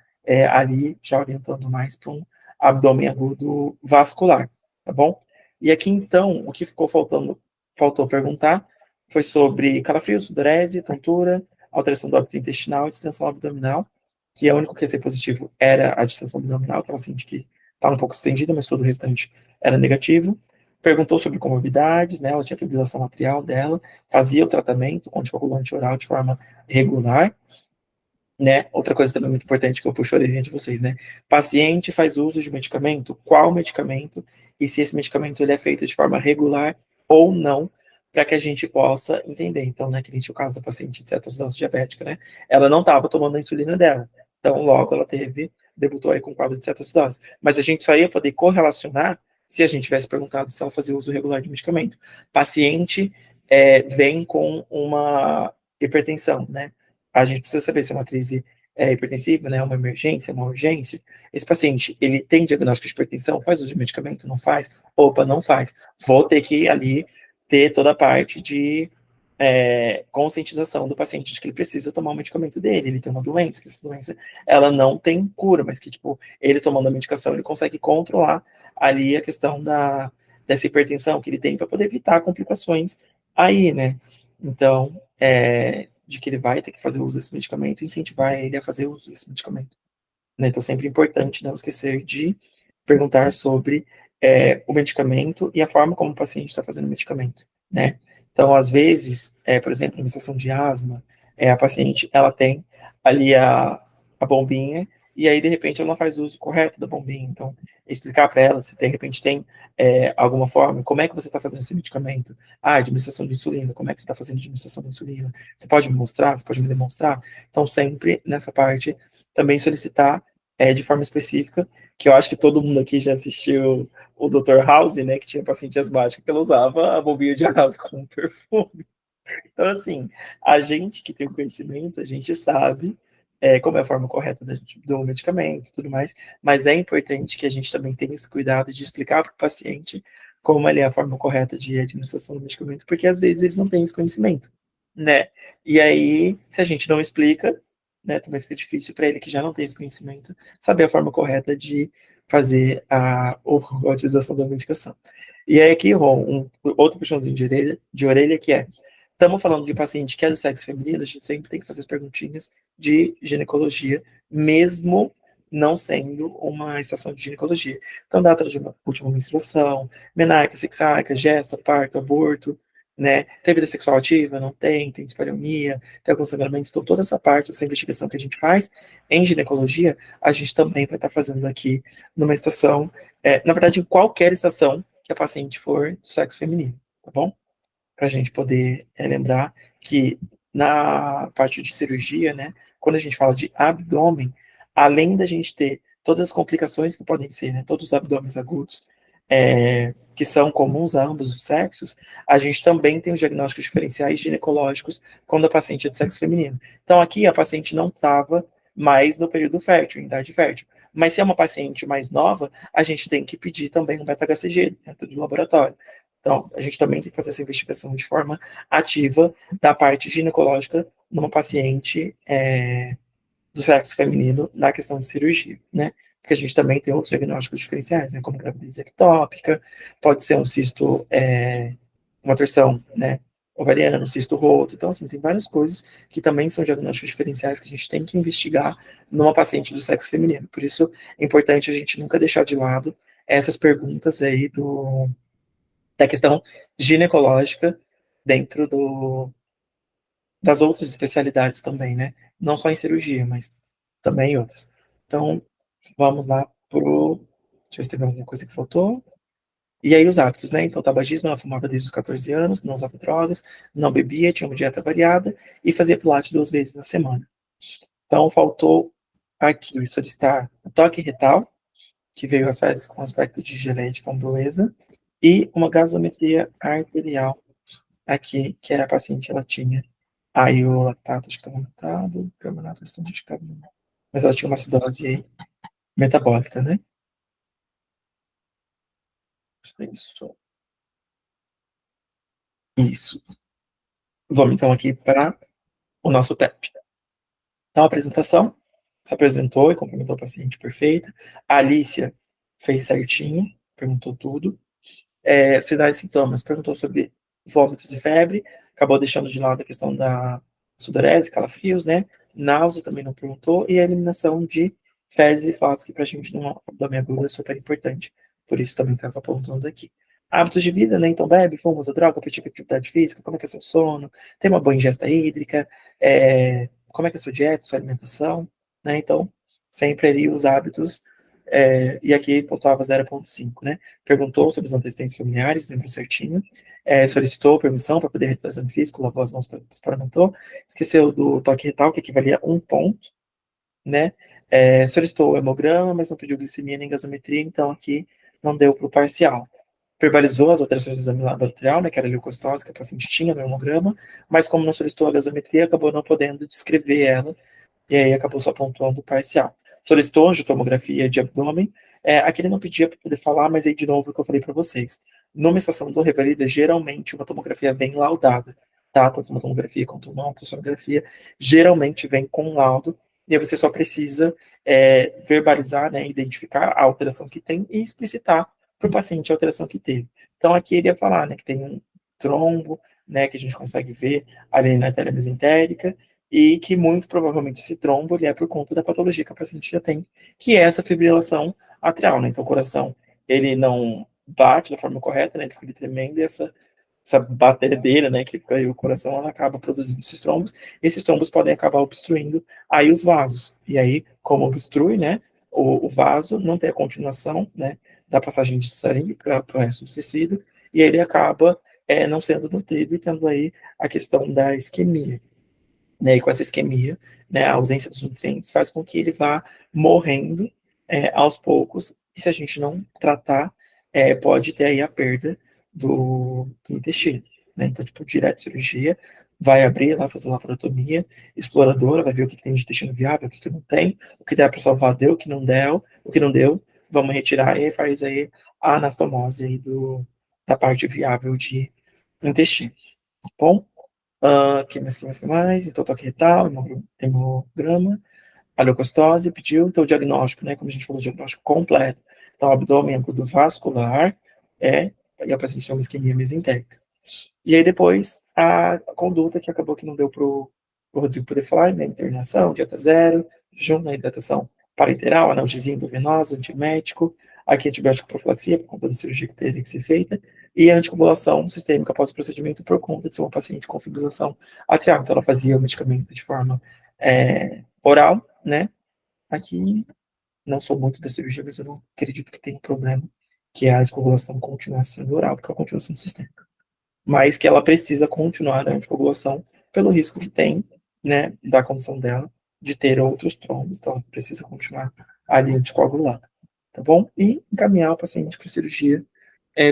ali, já orientando mais para um abdômen agudo vascular, tá bom? E aqui, então, o que faltou perguntar, foi sobre calafrio, sudorese, tontura, alteração do hábito intestinal e distensão abdominal, que o único QC positivo era a distensão abdominal, que ela sente que estava um pouco estendida, mas todo o restante era negativo. Perguntou sobre comorbidades, né? Ela tinha fibrilação atrial dela, fazia o tratamento com anticoagulante oral de forma regular, né? Outra coisa também muito importante que eu puxo a orelhinha de vocês, né? Paciente faz uso de medicamento, qual medicamento, e se esse medicamento ele é feito de forma regular ou não, para que a gente possa entender. Então, né, que a gente, o caso da paciente de cetoacidose diabética, né? Ela não estava tomando a insulina dela. Então, logo ela debutou aí com quadro de cetoacidose. Mas a gente só ia poder correlacionar se a gente tivesse perguntado se ela fazia uso regular de medicamento. Paciente vem com uma hipertensão, né? A gente precisa saber se é uma crise hipertensiva, né, uma emergência, uma urgência. Esse paciente, ele tem diagnóstico de hipertensão, faz uso de medicamento, não faz? Opa, não faz. Vou ter que ali ter toda a parte de conscientização do paciente de que ele precisa tomar o medicamento dele, ele tem uma doença, que essa doença, ela não tem cura, mas que, tipo, ele tomando a medicação, ele consegue controlar ali a questão dessa hipertensão que ele tem para poder evitar complicações aí, né? Então, de que ele vai ter que fazer uso desse medicamento, incentivar ele a fazer uso desse medicamento. Né? Então, sempre é importante não esquecer de perguntar sobre o medicamento e a forma como o paciente está fazendo o medicamento. Né? Então, às vezes, por exemplo, em situação de asma, a paciente ela tem ali a bombinha e aí, de repente, ela não faz uso correto da bombinha. Então, explicar para ela se, de repente, tem alguma forma, como é que você está fazendo esse medicamento? Administração de insulina, como é que você está fazendo a administração da insulina? Você pode me mostrar? Você pode me demonstrar? Então, sempre nessa parte, também solicitar de forma específica, que eu acho que todo mundo aqui já assistiu o Dr. House, né, que tinha paciente asmático que ela usava a bombinha de house como perfume. Então, assim, a gente que tem o conhecimento, a gente sabe como é a forma correta do medicamento e tudo mais, mas é importante que a gente também tenha esse cuidado de explicar para o paciente como é a forma correta de administração do medicamento, porque às vezes eles não têm esse conhecimento, né? E aí, se a gente não explica, né, também fica difícil para ele que já não tem esse conhecimento, saber a forma correta de fazer a utilização da medicação. E aí aqui, Ron, outro puxãozinho de orelha que estamos falando de paciente que é do sexo feminino, a gente sempre tem que fazer as perguntinhas de ginecologia, mesmo não sendo uma estação de ginecologia. Então, data de última menstruação, menarca, sexarca, gesta, parto, aborto, né? Tem vida sexual ativa? Não tem? Tem dispareunia? Tem algum sangramento? Então, toda essa parte, essa investigação que a gente faz em ginecologia, a gente também vai estar fazendo aqui numa estação, na verdade, em qualquer estação que a paciente for do sexo feminino, tá bom? Para a gente poder lembrar que na parte de cirurgia, né, quando a gente fala de abdômen, além da gente ter todas as complicações que podem ser, né, todos os abdômenes agudos, que são comuns a ambos os sexos, a gente também tem os diagnósticos diferenciais ginecológicos quando a paciente é de sexo feminino. Então, aqui a paciente não estava mais no período fértil, em idade fértil. Mas se é uma paciente mais nova, a gente tem que pedir também um beta-HCG dentro do laboratório. Então, a gente também tem que fazer essa investigação de forma ativa da parte ginecológica numa paciente do sexo feminino na questão de cirurgia, né? Porque a gente também tem outros diagnósticos diferenciais, né? Como gravidez ectópica, pode ser um cisto, uma torção, né? Ovariana, um cisto roto. Então, assim, tem várias coisas que também são diagnósticos diferenciais que a gente tem que investigar numa paciente do sexo feminino. Por isso, é importante a gente nunca deixar de lado essas perguntas aí da questão ginecológica dentro das outras especialidades também, né? Não só em cirurgia, mas também em outras. Então, vamos lá pro... Deixa eu ver se teve alguma coisa que faltou. E aí os hábitos, né? Então, tabagismo, ela fumava desde os 14 anos, não usava drogas, não bebia, tinha uma dieta variada e fazia pilates 2 vezes na semana. Então, faltou aqui solicitar o toque retal, que veio às vezes com aspecto de geleia de framboesa, e uma gasometria arterial aqui, que a paciente ela tinha aí o lactato, acho que estava aumentado, carbonato restante, acho que estava normal. Mas ela tinha uma acidose aí metabólica, né? Isso. Isso. Vamos então aqui para o nosso TEP. Então, a apresentação se apresentou e cumprimentou a paciente perfeita. A Alicia fez certinho, perguntou tudo. Sinais e sintomas, perguntou sobre vômitos e febre, acabou deixando de lado a questão da sudorese, calafrios, né? Náusea também não perguntou, e a eliminação de fezes e flatos, que pra gente no abdômen agudo é super importante, por isso também estava apontando aqui. Hábitos de vida, né? Então, bebe, fuma, usa droga, pratica atividade física, como é que é seu sono, tem uma boa ingesta hídrica, como é que é a sua dieta, sua alimentação, né? Então, sempre ali os hábitos, e aqui pontuava 0,5, né? Perguntou sobre os antecedentes familiares, lembrou certinho, solicitou permissão para poder realizar o exame físico, lavou as mãos, experimentou, esqueceu do toque retal, que equivalia a 1 ponto, né? Solicitou o hemograma, mas não pediu glicemia nem gasometria, então aqui não deu para o parcial. Verbalizou as alterações do exame laboratorial, né, que era a leucocitose, que a paciente tinha no hemograma, mas como não solicitou a gasometria, acabou não podendo descrever ela, e aí acabou só pontuando o parcial. Solicitou tomografia de abdômen, aqui ele não pedia para poder falar, mas aí de novo o que eu falei para vocês. Numa estação do Revalida, geralmente uma tomografia vem laudada, tá? Tanto uma tomografia quanto uma ultrassonografia, geralmente vem com laudo, e aí você só precisa verbalizar, né, identificar a alteração que tem e explicitar para o paciente a alteração que teve. Então aqui ele ia falar, né, que tem um trombo, né, que a gente consegue ver ali na artéria mesentérica, e que muito provavelmente esse trombo ele é por conta da patologia que a paciente já tem, que é essa fibrilação atrial, né? Então o coração ele não bate da forma correta, né? Ele fica tremendo e essa batedeira, né, que fica aí o coração, ela acaba produzindo esses trombos podem acabar obstruindo aí os vasos, e aí, como obstrui, né, o vaso não tem a continuação, né, da passagem de sangue para o resto do tecido, e ele acaba não sendo nutrido e tendo aí a questão da isquemia, né, e com essa isquemia, né, a ausência dos nutrientes faz com que ele vá morrendo aos poucos, e se a gente não tratar, pode ter aí a perda do intestino, né, então, tipo, direto cirurgia, vai abrir lá, fazer laparotomia exploradora, vai ver o que tem de intestino viável, o que não tem, o que der para salvar deu, o que não deu, vamos retirar e faz aí a anastomose aí da parte viável de intestino, tá bom? Que mais? Então, toque retal, hemograma, a leucocitose, pediu, então, o diagnóstico, né, como a gente falou, o diagnóstico completo. Então, abdômen agudo vascular, e a paciente tem uma isquemia mesentérica. E aí, depois, a conduta, que acabou que não deu pro Rodrigo poder falar, né, internação, dieta zero, jejum, né, hidratação parenteral, analgesia endovenosa, antiemético, aqui antibiótico profilaxia, por conta da cirurgia que teria que ser feita, e a anticoagulação sistêmica após o procedimento por conta de ser uma paciente com fibrilação atrial. Então, ela fazia o medicamento de forma oral, né? Aqui, não sou muito da cirurgia, mas eu não acredito que tenha problema, que é a anticoagulação continuar sendo oral, porque ela continua sendo sistêmica. Mas que ela precisa continuar a anticoagulação pelo risco que tem, né, da condição dela de ter outros trombos, então ela precisa continuar ali anticoagulada, tá bom? E encaminhar o paciente para cirurgia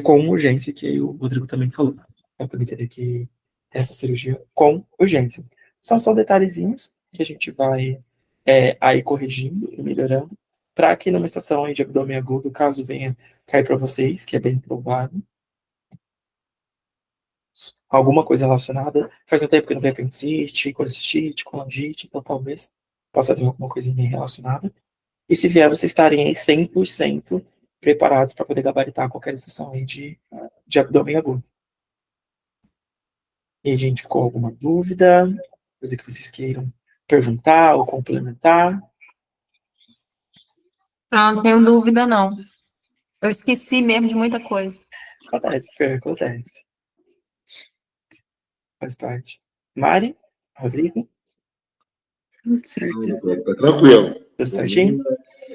com urgência, que aí o Rodrigo também falou. Para poder ter que ter essa cirurgia com urgência. Então, são detalhezinhos que a gente vai aí corrigindo e melhorando, para que numa estação aí de abdômen agudo, caso venha cair para vocês, que é bem provável, alguma coisa relacionada. Faz um tempo que não vem apendicite, colecistite, colangite, então talvez possa ter alguma coisinha relacionada. E se vier, vocês estarem aí 100% preparados para poder gabaritar qualquer estação aí de abdômen agudo. E aí, gente, ficou alguma dúvida? Coisa que vocês queiram perguntar ou complementar? Não tenho dúvida, não. Eu esqueci mesmo de muita coisa. Acontece, Fer, acontece. Faz parte. Mari? Rodrigo? Tudo certo. Tá tranquilo. Tudo certinho?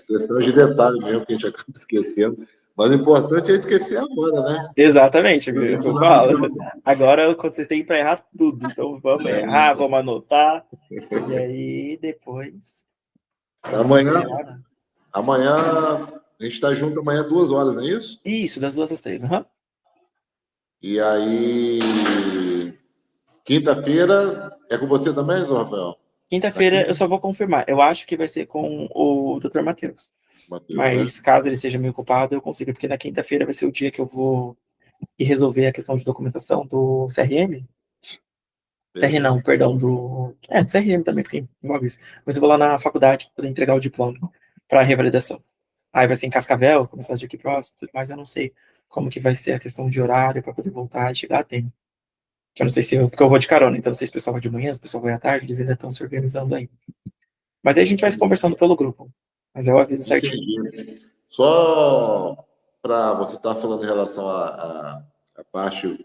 Questão de detalhe mesmo que a gente acaba esquecendo. Mas o importante é esquecer agora, né? Exatamente, eu falo. Agora vocês têm para errar tudo. Então vamos errar, vamos anotar. E aí depois. Amanhã a gente está junto amanhã 2 horas, não é isso? Isso, das 2 às 3. Uhum. E aí, quinta-feira é com você também, Zé Rafael? Quinta-feira eu só vou confirmar. Eu acho que vai ser com o Dr. Matheus. Mas caso ele seja meio ocupado, eu consigo, porque na quinta-feira vai ser o dia que eu vou ir resolver a questão de documentação do CRM. CR não, perdão, do CRM também, porque envolve isso. Mas eu vou lá na faculdade para poder entregar o diploma para revalidação. Aí vai ser em Cascavel, começar de aqui próximo, mas eu não sei como que vai ser a questão de horário para poder voltar e chegar a tempo. Eu não sei se porque eu vou de carona, então não sei se o pessoal vai de manhã, se o pessoal vai à tarde, eles ainda estão se organizando aí. Mas aí a gente vai se conversando pelo grupo. Mas eu aviso certinho. Só para você estar falando em relação à parte